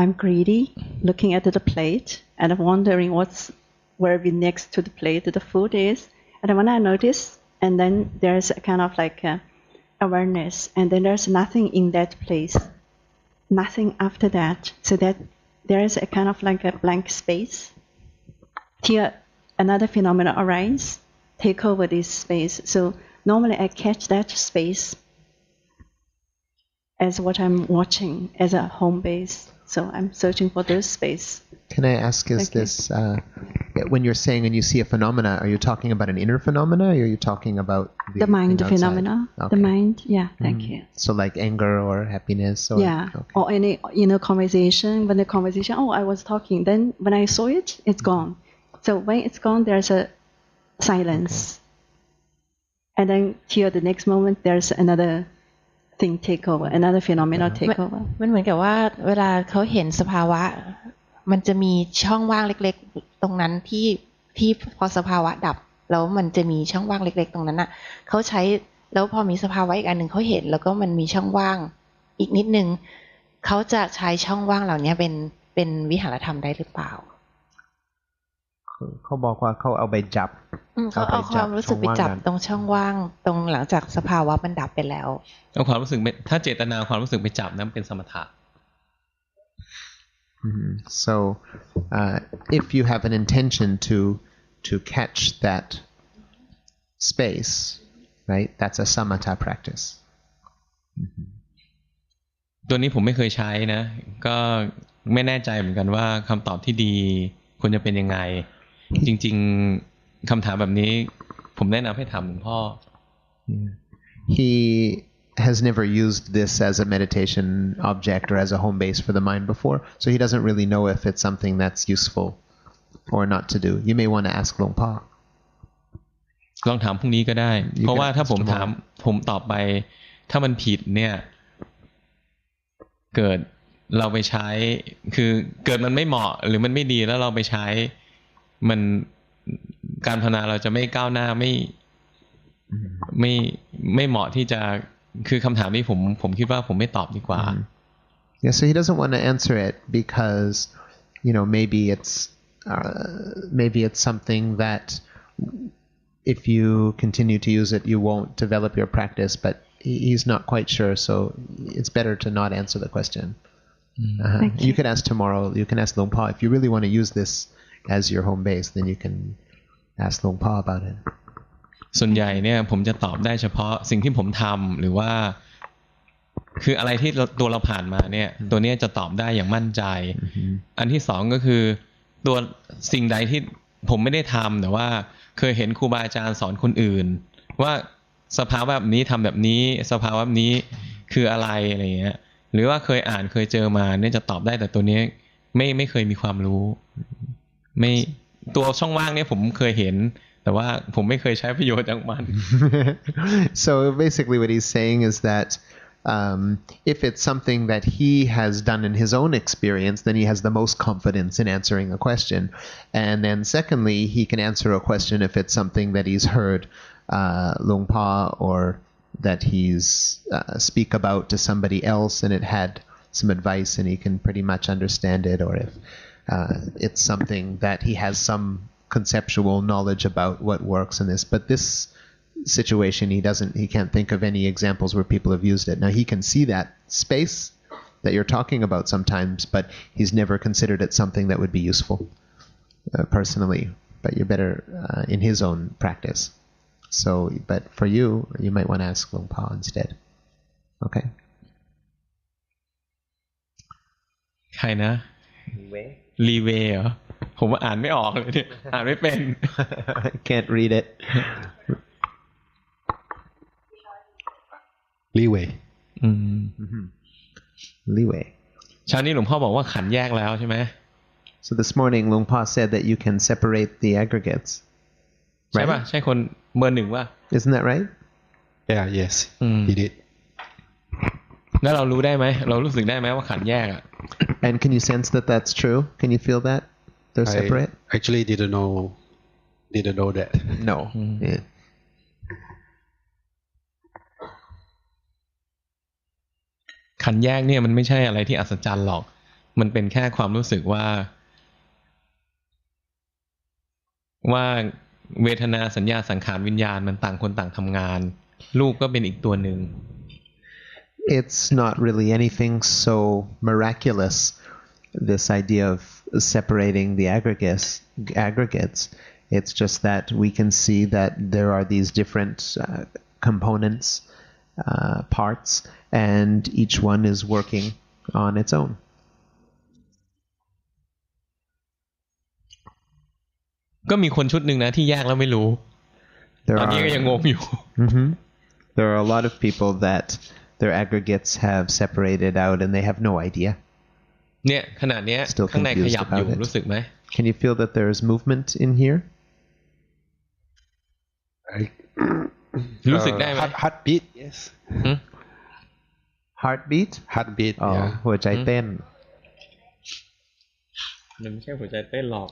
I'm greedy, looking at the plate, and I'm wondering where next to the plate the food is. And when I notice, and then there's a kind of like awareness, and then there's nothing in that place, nothing after that, so that there is a kind of like a blank space. Here, another phenomenon arises, take over this space. So normally I catch that space as what I'm watching as a home base. So I'm searching for this space. Can I ask, when you're saying and you see a phenomena, are you talking about an inner phenomena, or are you talking about the mind phenomena? Okay. The mind, yeah, thank you. So like anger or happiness? Or, yeah, okay. Or any conversation. When the conversation, I was talking. Then when I saw it, it's gone. So when it's gone, there's a silence. Okay. And then here, the next moment, there's another thing take over, another phenomena take over. มันเหมือนกับว่าเวลาเขาเห็นสภาวะมันจะมีช่องว่างเล็กๆตรงนั้นที่พอสภาวะดับแล้วมันจะมีช่องว่างเล็กๆตรงนั้นน่ะเขาใช้แล้วพอมีสภาวะอีกอันหนึ่งเขาเห็นแล้วก็มันมีช่องว่างอีกนิดนึงเขาจะใช้ช่องว่างเหล่านี้เป็นวิหารธรรมได้หรือเปล่าเขาบอกว่าเขาเอาไปจับเขาเอาความรู้สึกไปจับตรงช่องว่างตรงหลังจากสภาวะมันดับไปแล้วเอาความรู้สึกถ้าเจตนาความรู้สึกไปจับนั้นเป็นสมถะSo if you have an intention to catch that space, right, that's a samatha practice. ตัวนี้ผมไม่เคยใช้นะก็ไม่แน่ใจเหมือนกันว่าคำตอบที่ดีควรจะเป็นยังไงจริงๆคำถามแบบนี้ผมแนะนำให้ถามหลวงพ่อ has never used this as a meditation object or as a home base for the mind before, so he doesn't really know if it's something that's useful or not to do. You may want to ask Luang Pa. ลองถามพรุ่งนี้ก็ได้ เพราะว่าถ้าผมถามผมตอบไปถ้ามันผิดเนี่ยเกิดเราไปใช้คือเกิดมันไม่เหมาะหรือมันไม่ดีแล้วเราไปใช้มันการภาวนาเราจะไม่ก้าวหน้าไม่เหมาะที่จะคือคำถามนี้ผมคิดว่าผมไม่ตอบดีกว่า Yeah, so he doesn't want to answer it because maybe it's something that if you continue to use it you won't develop your practice, but he's not quite sure, so it's better to not answer the question. You could ask tomorrow, you can ask Luang Pa if you really want to use this as your home base, then you can ask Luang Pa about it. ส่วนใหญ่เนี่ยผมจะตอบได้เฉพาะสิ่งที่ผมทำหรือว่าคืออะไรที่ตัวเราผ่านมาเนี่ยตัวนี้จะตอบได้อย่างมั่นใจ อันที่สองก็คือตัวสิ่งใดที่ผมไม่ได้ทำแต่ว่าเคยเห็นครูบาอาจารย์สอนคนอื่นว่าสภาวะแบบนี้ทำแบบนี้สภาวะแบบนี้คืออะไรอะไรเงี้ยหรือว่าเคยอ่านเคยเจอมาเนี่ยจะตอบได้แต่ตัวนี้ไม่เคยมีความรู้ไม่ตัวช่องว่างเนี่ยผมเคยเห็นแต่ว่าผมไม่เคยใช้ประโยชน์จากมัน So basically what he's saying is that if it's something that he has done in his own experience, then he has the most confidence in answering a question. And then secondly, he can answer a question if it's something that he's heard Luang Pa or that he's speak about to somebody else and it had some advice and he can pretty much understand it, or if it's something that he has some conceptual knowledge about what works in this. But this situation he can't think of any examples where people have used it. Now he can see that space that you're talking about sometimes, but he's never considered it something that would be useful personally, but you're better in his own practice. So but for you might want to ask Luang Pa instead. Okay. ใครนะรีเวย์เหรอผมว่าอ่านไม่ออกเลยเนี่ยอ่านไม่เป็น Can't read it. Leeway. Leeway. เช้านี้หลวงพ่อบอกว่าขันแยกแล้วใช่ไหม So this morning Luang Pa said that you can separate the aggregates. ใช่ป่ะใช่คนเบอร์หนึ่งป่ะ Isn't that right? Yeah, yes. He did. แล้วเรารู้ได้ไหมเรารู้สึกได้ไหมว่าขันแยกอ่ะ And can you sense that that's true? Can you feel that they're separate? I actually didn't know that. No. Yeah. ขันแยกเนี่ยมันไม่ใช่อะไรที่อัศจรรย์หรอกมันเป็นแค่ความรู้สึกว่าเวทนาสัญญาสังขารวิญญาณมันต่างคนต่างทำงานลูกก็เป็นอีกตัวหนึ่ง It's not really anything so miraculous, this idea of separating the aggregates. It's just that we can see that there are these different components, parts, and each one is working on its own. ก็มีคนชุดหนึ่งนะที่แยกแล้วไม่รู้ตอนนี้ก็ยังงงอยู่ There are a lot of people that their aggregates have separated out and they have no idea. เนี่ยขนาดนี้ข้างในขยับอยู่รู้สึกไหม Can you feel that there is movement in here? รู้สึกได้ไหม Heartbeat, yes. Heartbeat? Heartbeat, หัวใจเต้น มันไม่ใช่หัวใจเต้นหรอก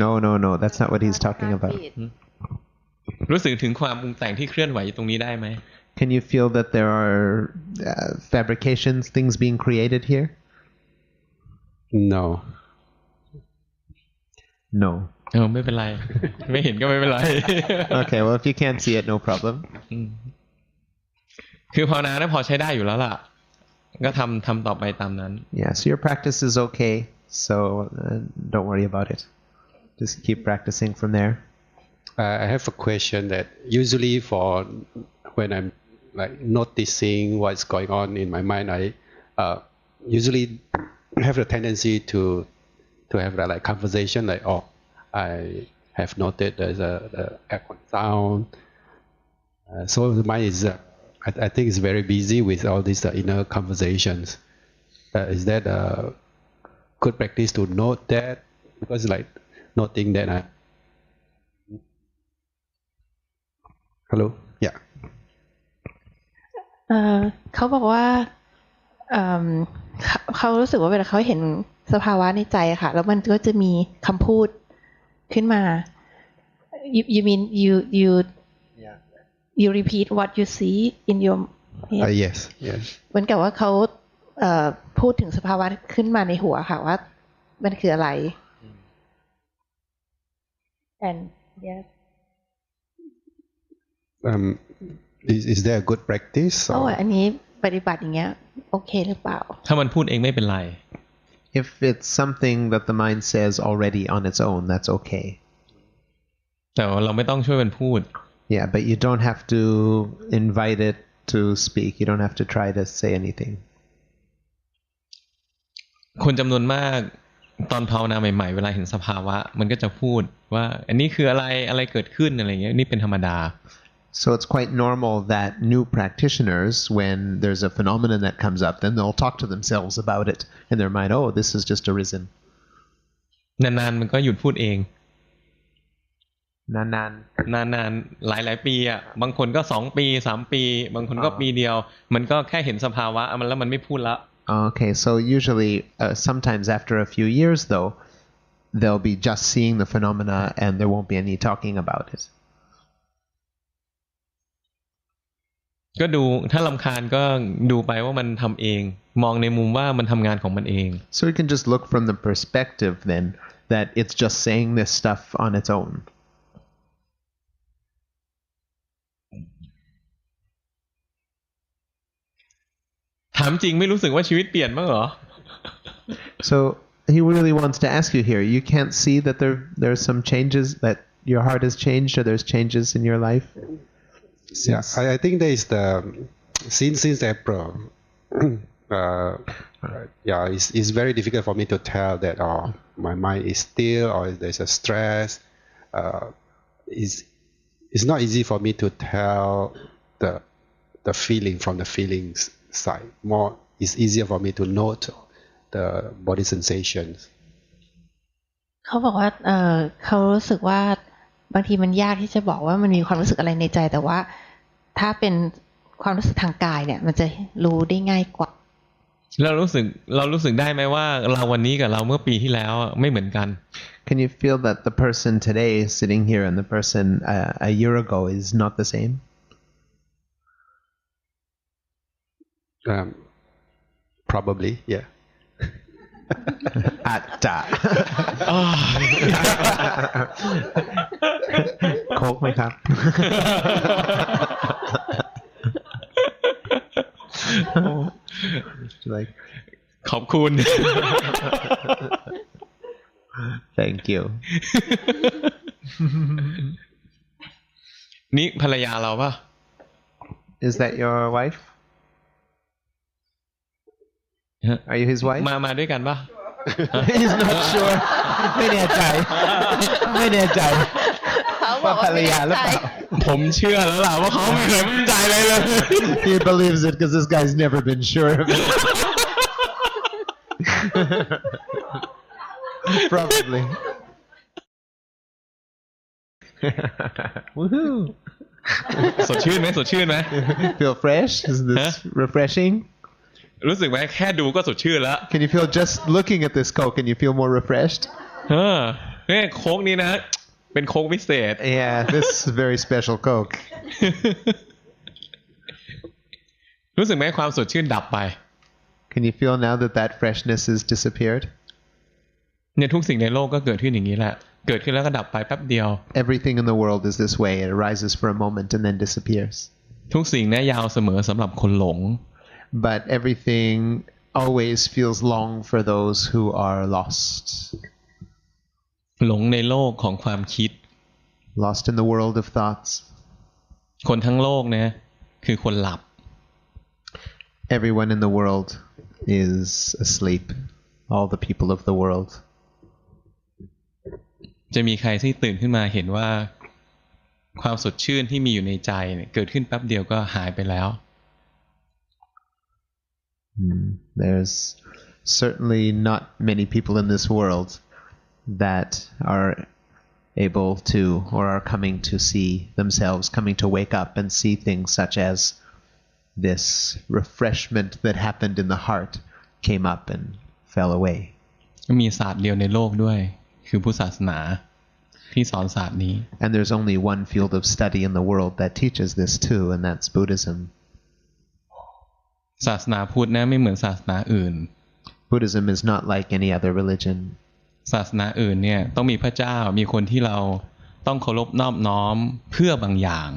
No, that's not what he's talking about. รู้สึกถึงความปรุงแต่งที่เคลื่อนไหวอยู่ตรงนี้ได้ไหม Can you feel that there are fabrications, things being created here? No. ไม่เป็นไร ไม่เห็นก็ไม่เป็นไร Okay, well if you can't see it, no problem. คือภาวนาเนี่ยพอใช้ได้อยู่แล้วล่ะก็ทำต่อไปตามนั้น Yeah, so your practice is okay, so don't worry about it. Just keep practicing from there. I have a question that usually for when I'm like noticing what's going on in my mind, I usually have the tendency to have that like conversation like, oh, I have noted there's a echo sound. So the mind is I think it's very busy with all these inner conversations. Is that a good practice to note that? Because like noting that Hello? Yeah. เขาบอกว่าเขารู้สึกว่าเวลาเขาเห็นสภาวะในใจค่ะแล้วมันก็จะมีคำพูดขึ้นมา you mean you repeat what you see in your Yes. เหมือนกับว่าเขาพูดถึงสภาวะขึ้นมาในหัวค่ะว่ามันคืออะไร and yes is there a good practice? อันนี้ปฏิบัติอย่างเงี้ยโอเคหรือเปล่า ถ้ามันพูดเองไม่เป็นไร If it's something that the mind says already on its own, that's okay. แต่ว่าเราไม่ต้องช่วยมันพูด Yeah, but you don't have to invite it to speak. You don't have to try to say anything. คนจำนวนมากตอนภาวนาใหม่ๆเวลาเห็นสภาวะมันก็จะพูดว่าอันนี้คืออะไรเกิดขึ้นอะไรเงี้ยนี่เป็นธรรมดา So it's quite normal that new practitioners, when there's a phenomenon that comes up, then they'll talk to themselves about it in their mind. Oh, this has just arisen. นานๆมันก็หยุดพูดเอง นานๆหลายๆปีอ่ะบางคนก็2 ปี3 ปีบางคนก็ปีเดียวมันก็แค่เห็นสภาวะมันแล้วมันไม่พูดละ Okay, so usually, sometimes after a few years, though, they'll be just seeing the phenomena and there won't be any talking about it. ก็ดูถ้ารำคาญก็ดูไปว่ามันทำเองมองในมุมว่ามันทำงานของมันเอง So you can just look from the perspective then that it's just saying this stuff on its own. ถามจริงไม่รู้สึกว่าชีวิตเปลี่ยนมั้งเหรอ So he really wants to ask you here. You can't see that there's some changes, that your heart has changed, or there's changes in your life? Yeah, I think there is the since April. It's very difficult for me to tell that my mind is still or there's a stress. It's not easy for me to tell the feeling from the feelings side. It's easier for me to note the body sensations. เขาบอกว่าเขารู้สึกว่าบางทีมันยากที่จะบอกว่ามันมีความรู้สึกอะไรในใจแต่ว่าถ้าเป็นความรู้สึกทางกายเนี่ยมันจะรู้ได้ง่ายกว่าเรารู้สึกได้ไหมว่าเราวันนี้กับเราเมื่อปีที่แล้วไม่เหมือนกัน Can you feel that the person today sitting here and the person a year ago is not the same? Probably, yeah. อาจจะโค้กไหมครับ like ขอบคุณ Thank you นี่ภรรยาเราป่ะ Is that your wife? Are you his wife? มาด้วยกันป่ะ He's not sure ไม่แน่ใจว่าภรรยาหรือเปล่า ผมเชื่อแล้วล่ะว่าเขาไม่เคยมั่นใจเลย He believes it because this guy's never been sure of it. Probably. Woohoo! สดชื่นไหม Feel fresh? Is this refreshing? รู้สึกไหมแค่ดูก็สดชื่นแล้ว Can you feel just looking at this Coke and you feel more refreshed? เนี่ยโค้กนี้นะเป็นโค้กพิเศษ Yeah, this is very special Coke. รู้สึกไหมความสดชื่นดับไป Can you feel now that freshness has disappeared? เนี่ยทุกสิ่งในโลกก็เกิดขึ้นอย่างนี้แหละเกิดขึ้นแล้วก็ดับไปแป๊บเดียว Everything in the world is this way. It arises for a moment and then disappears. ทุกสิ่งเนี่ยยาวเสมอสำหรับคนหลง But everything always feels long for those who are lost. หลงในโลกของความคิด Lost in the world of thoughts. คนทั้งโลกเนี่ยคือคนหลับ Everyone in the world is asleep. All the people of the world. จะมีใครที่ตื่นขึ้นมาเห็นว่าความสดชื่นที่มีอยู่ในใจเนี่ยเกิดขึ้นแป๊บเดียวก็หายไปแล้ว There's certainly not many people in this world that are able to or are coming to see themselves, coming to wake up and see things such as this refreshment that happened in the heart came up and fell away. มีศาสตร์เดียวในโลกด้วยคือพุทธศาสนาที่สอนศาสตร์นี้ And there's only one field of study in the world that teaches this too, and that's Buddhism. ศาสนาพุทธนะไม่เหมือนศาสนาอื่น Buddhism is not like any other religion. ศาสนาอื่นเนี่ยต้องมีพระเจ้ามีคนที่เราต้องเคารพนอบน้อมเพื่อบางอย่าง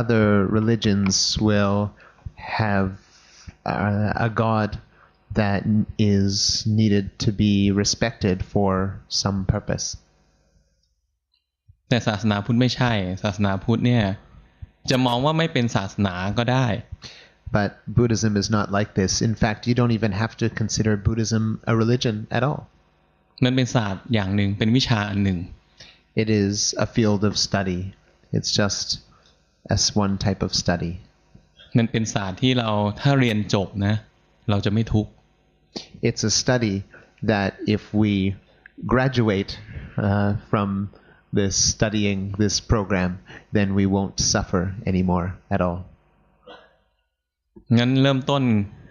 Other religions will have a god that is needed to be respected for some purpose. แต่ศาสนาพุทธไม่ใช่ศาสนาพุทธเนี่ยจะมองว่าไม่เป็นศาสนาก็ได้ But Buddhism is not like this. In fact, you don't even have to consider Buddhism a religion at all. มันเป็นศาสตร์อย่างหนึ่งเป็นวิชาอันหนึ่ง It is a field of study. It's just as one type of study. มันเป็นศาสตร์ที่เราถ้าเรียนจบนะเราจะไม่ทุกข์ It's a study that if we graduate from this studying this program, then we won't suffer anymore at all. งั้นเริ่มต้น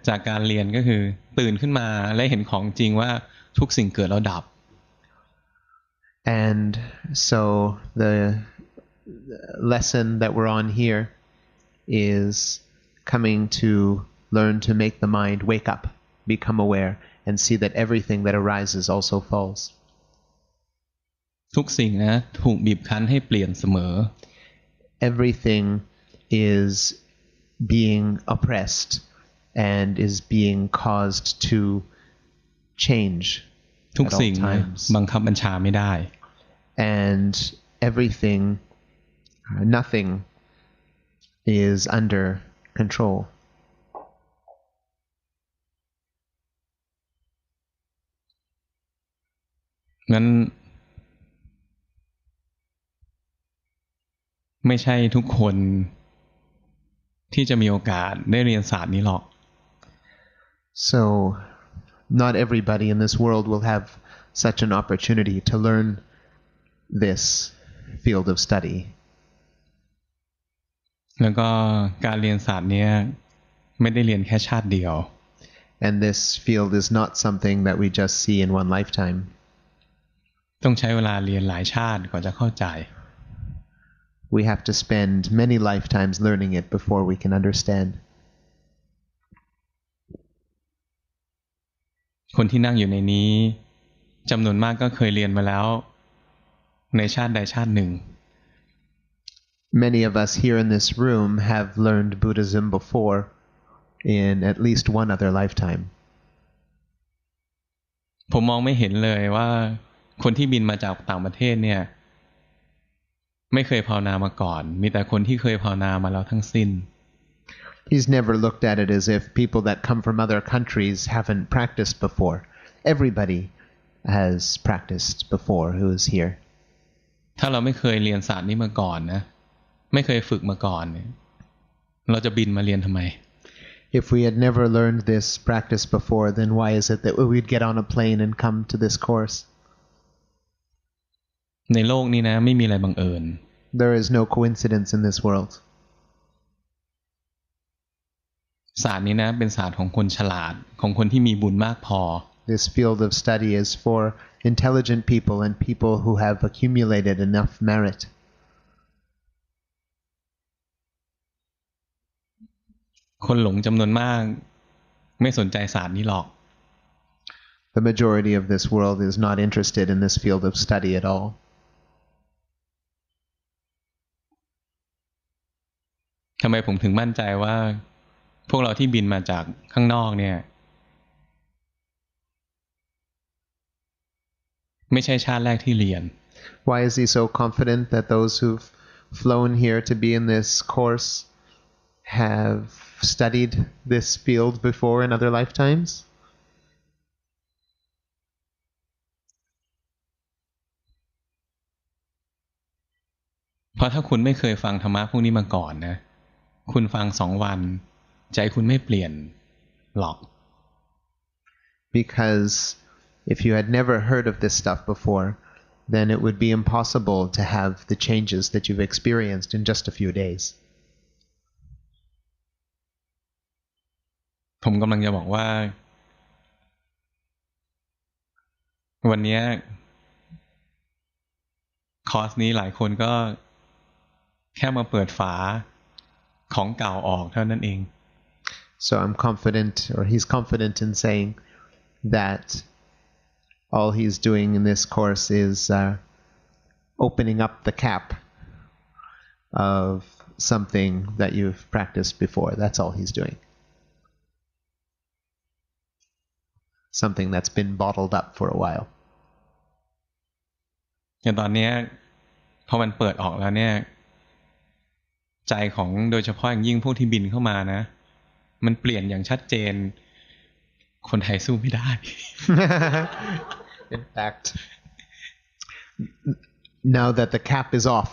จากการเรียนก็คือตื่นขึ้นมาและเห็นของจริงว่าทุกสิ่งเกิดแล้วดับ And so the lesson that we're on here is coming to learn to make the mind wake up, become aware, and see that everything that arises also falls. ทุกสิ่งนะถูกบีบคั้นให้เปลี่ยนเสมอ Everything is being oppressed and is being caused to change ทุก at all สิ่งนะ times. บังคับบัญชาไม่ได้ And everything, nothing is under control. งั้นไม่ใช่ทุกคนที่จะมีโอกาสได้เรียนศาสตร์นี้หรอก So not everybody in this world will have such an opportunity to learn this field of study. แล้วก็การเรียนศาสตร์นี้ไม่ได้เรียนแค่ชาติเดียว And this field is not something that we just see in one lifetime. ต้องใช้เวลาเรียนหลายชาติกว่าจะเข้าใจ We have to spend many lifetimes learning it before we can understand. คนที่นั่งอยู่ในนี้จำนวนมากก็เคยเรียนมาแล้วในชาติใดชาติหนึ่ง Many of us here in this room have learned Buddhism before in at least one other lifetime. ผมมองไม่เห็นเลยว่าคนที่บินมาจากต่างประเทศเนี่ยไม่เคยภาวนามาก่อนมีแต่คนที่เคยภาวนามาแล้วทั้งสิ้น He's never looked at it as if people that come from other countries haven't practiced before. Everybody has practiced before who is here. ถ้าเราไม่เคยเรียนศาสตร์นี้มาก่อนนะไม่เคยฝึกมาก่อนเนี่ยเราจะบินมาเรียนทำไม If we had never learned this practice before, then why is it that we'd get on a plane and come to this course? ในโลกนี้นะไม่มีอะไรบังเอิญ There is no coincidence in this world. ศาสตร์นี้นะเป็นศาสตร์ของคนฉลาดของคนที่มีบุญมากพอ This field of study is for intelligent people and people who have accumulated enough merit. คนหลงจำนวนมากไม่สนใจศาสตร์นี้หรอก The majority of this world is not interested in this field of study at all. ทำไมผมถึงมั่นใจว่าพวกเราที่บินมาจากข้างนอกเนี่ยไม่ใช่ชาติแรกที่เรียน Why is he so confident that those who've flown here to be in this course have studied this field before in other lifetimes? เพราะถ้าคุณไม่เคยฟังธรรมะพวกนี้มาก่อนนะคุณฟัง2 วันใจคุณไม่เปลี่ยนหรอก because if you had never heard of this stuff before, then it would be impossible to have the changes that you've experienced in just a few days. ผมกำลังจะบอกว่าวันนี้คอร์สนี้หลายคนก็แค่มาเปิดฝาของเก่าออกเท่านั้นเอง So I'm confident, or he's confident in saying that all he's doing in this course is opening up the cap of something that you've practiced before. That's all he's doing. Something that's been bottled up for a while. อย่างตอนนี้พอมันเปิดออกแล้วเนี่ยใจของโดยเฉพาะอย่างยิ่งพวกที่บินเข้ามานะมันเปลี่ยนอย่างชัดเจนคนไทยสู้ไม่ได้ In fact, now that the cap is off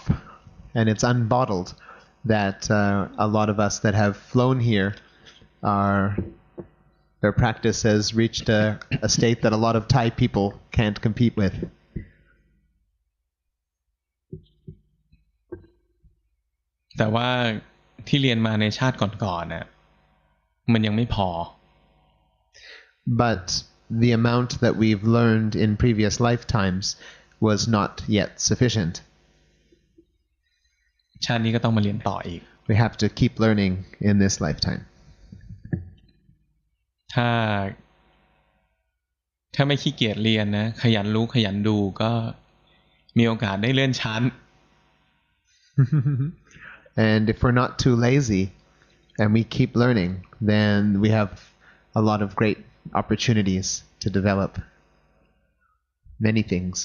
and it's unbottled, that a lot of us that have flown here their practice has reached a state that a lot of Thai people can't compete with. แต่ว่าที่เรียนมาในชาติก่อนๆน่ะมันยังไม่พอ But the amount that we've learned in previous lifetimes was not yet sufficient. ชาตินี้ก็ต้องมาเรียนต่ออีก We have to keep learning in this lifetime. ถ้าไม่ขี้เกียจเรียนนะขยันรู้ขยันดูก็มีโอกาสได้เลื่อนชั้น And if we're not too lazy and we keep learning, then we have a lot of great opportunities to develop many things.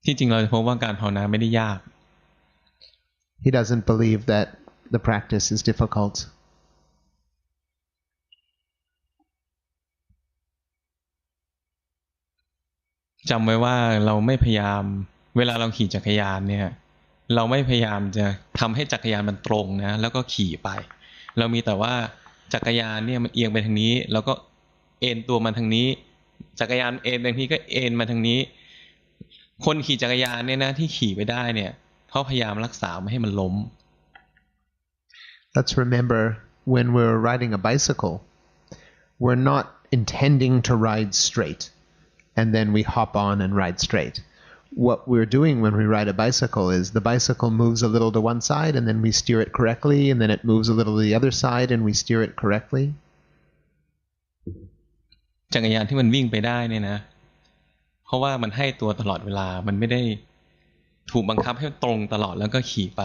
ที่จริงเราจะพบว่าการภาวนาไม่ได้ยาก He doesn't believe that the practice is difficult. จำไว้ว่าเราไม่พยายามเวลาเราขี่จักรยานเนี่ยเราไม่พยายามจะทำให้จักรยานมันตรงนะแล้วก็ขี่ไปเรามีแต่ว่าจักรยานเนี่ยมันเอียงไปทางนี้แล้วก็เอ็นตัวมาทางนี้จักรยานเอ็นบางทีก็เอ็นมาทางนี้คนขี่จักรยานเนี่ยนะที่ขี่ไปได้เนี่ยเพราะพยายามรักษาไม่ให้มันล้ม Let's remember when we're riding a bicycle, we're not intending to ride straight and then we hop on and ride straight. What we're doing when we ride a bicycle is the bicycle moves a little to one side and then we steer it correctly, and then it moves a little to the other side and we steer it correctly. จักรยานที่มันวิ่งไปได้เนี่ยนะเพราะว่ามันให้ตัวตลอดเวลามันไม่ได้ถูกบังคับให้ตรงตลอดแล้วก็ขี่ไป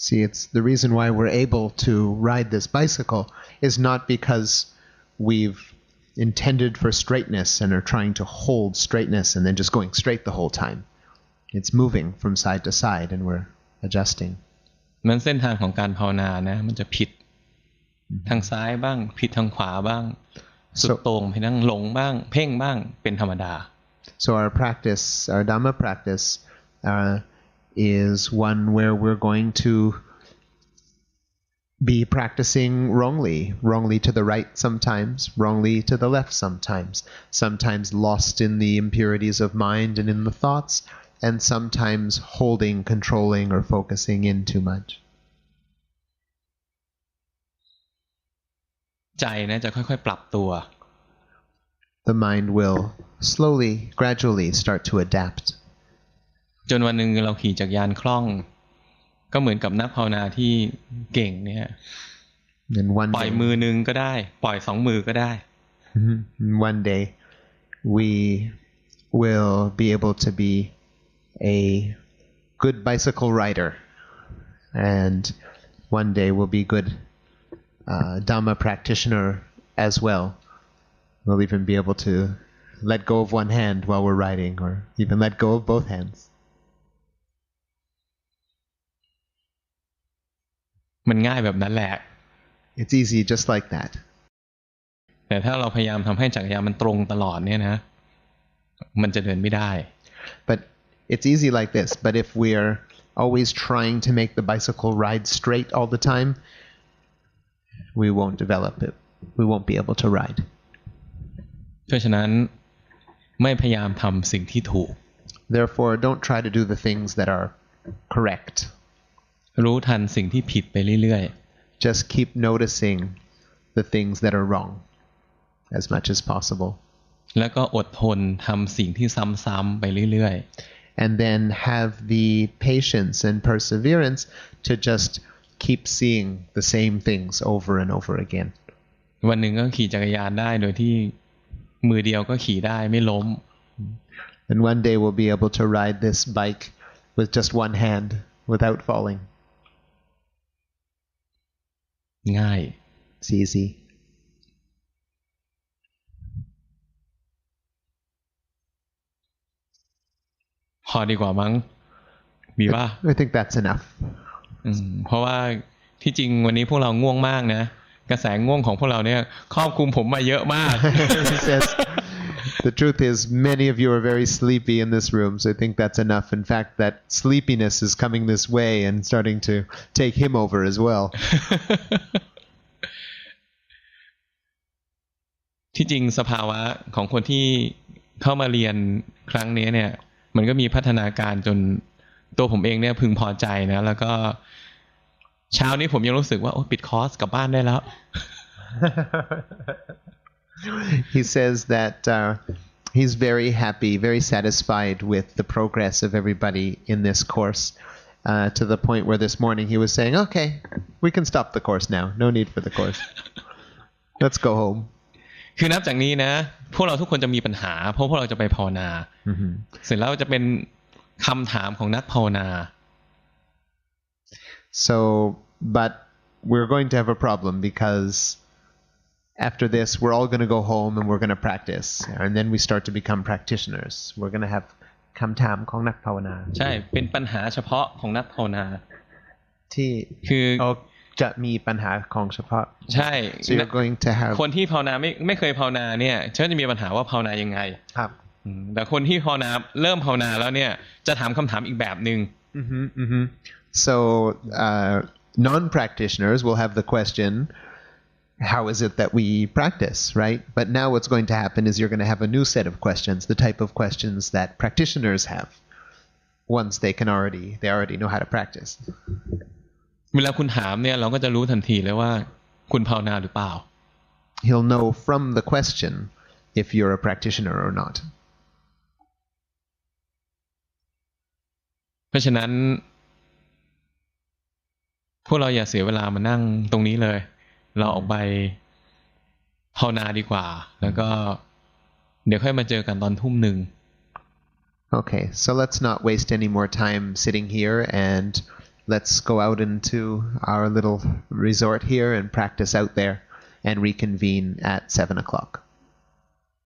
See, it's the reason why we're able to ride this bicycle is not because we've intended for straightness and are trying to hold straightness and then just going straight the whole time. It's moving from side to side and we're adjusting. นั้นเส้นทางของการภาวนานะมันจะผิดทางซ้ายบ้างผิดทางขวาบ้างสุดโต่งไปทางหลงบ้างเพ่งบ้างเป็นธรรมดา So our practice, our Dhamma practice, is one where we're going to be practicing wrongly to the right sometimes, wrongly to the left sometimes lost in the impurities of mind and in the thoughts, and sometimes holding, controlling, or focusing in too much. ใจนะจะค่อยๆปรับตัว The mind will slowly, gradually start to adapt. จนวันหนึ่งเราขี่จักรยานคล่องก็เหมือนกับนักภาวนาที่เก่งเนี่ยปล่อยมือนึงก็ได้ปล่อยสองมือก็ได้ One day we will be able to be a good bicycle rider, and one day we'll be good Dhamma practitioner as well. We'll even be able to let go of one hand while we're riding, or even let go of both hands. มันง่ายแบบนั้นแหละ It's easy just like that. แต่ถ้าเราพยายามทำให้จักรยานมันตรงตลอดเนี่ยนะมันจะเดินไม่ได้ But it's easy like this. But if we're always trying to make the bicycle ride straight all the time, we won't develop it. We won't be able to ride. เพราะฉะนั้นไม่พยายามทำสิ่งที่ถูก Therefore, don't try to do the things that are correct. รู้ทันสิ่งที่ผิดไปเรื่อย Just keep noticing the things that are wrong as much as possible. ๆแล้วก็อดทนทำสิ่งที่ซ้ำๆไปเรื่อย And then have the patience and perseverance to just keep seeing the same things over and over again. ๆวันหนึ่งก็ขี่จักรยานได้โดยที่มือเดียวก็ขี่ได้ไม่ล้ม And one day we'll be able to ride this bike with just one hand without falling. ง่าย It's easy. พอดีกว่ามั้งดีป่ะ I think that's enough. เพราะว่าที่จริงวันนี้พวกเราง่วงมากนะกระแสง่วงของพวกเราเนี่ยครอบคลุมผมมาเยอะมาก He says, the truth is, many of you are very sleepy in this room, so I think that's enough. In fact, that sleepiness is coming this way and starting to take him over as well. ที่จริงสภาวะของคนที่เข้ามาเรียนครั้งนี้เนี่ยมันก็มีพัฒนาการจนตัวผมเองเนี่ยพึงพอใจนะแล้วก็เช้านี้ผมยังรู้สึกว่าโอ้ปิดคอร์สกลับบ้านได้แล้ว He says that he's very happy, very satisfied with the progress of everybody in this course, to the point where this morning he was saying, okay, we can stop the course now. No need for the course. Let's go home. คือนับจากนี้นะพวกเราทุกคนจะมีปัญหาเพราะพวกเราจะไปภาวนา เสร็จแล้วจะเป็นคำถามของนักภาวนา So, but we're going to have a problem because after this, we're all going to go home and we're going to practice. And then we start to become practitioners. We're going to have คำถามของนักภาวนา ใช่เป็นปัญหาเฉพาะของนักภาวนา ที่ คือ จะมีปัญหาของเฉพาะ ใช่ So you're going to have คนที่ภาวนาไม่เคยภาวนาเนี่ยจะมีปัญหาว่าภาวนายังไง ครับ แต่คนที่ภาวนาเริ่มภาวนาแล้วเนี่ยจะถามคำถามอีกแบบนึง So non-practitioners will have the question, how is it that we practice, right? But now what's going to happen is you're going to have a new set of questions, the type of questions that practitioners have once they already know how to practice. เวลาคุณถามเนี่ยเราก็จะรู้ทันทีเลยว่าคุณภาวนาหรือเปล่า He'll know from the question if you're a practitioner or not. เพราะฉะนั้นพวกเราอย่าเสียเวลามานั่งตรงนี้เลยเราออกไปภาวนาดีกว่าแล้วก็เดี๋ยวค่อยมาเจอกันตอนทุ่มหนึ่ง Okay, so let's not waste any more time sitting here and let's go out into our little resort here and practice out there and reconvene at 7 o'clock.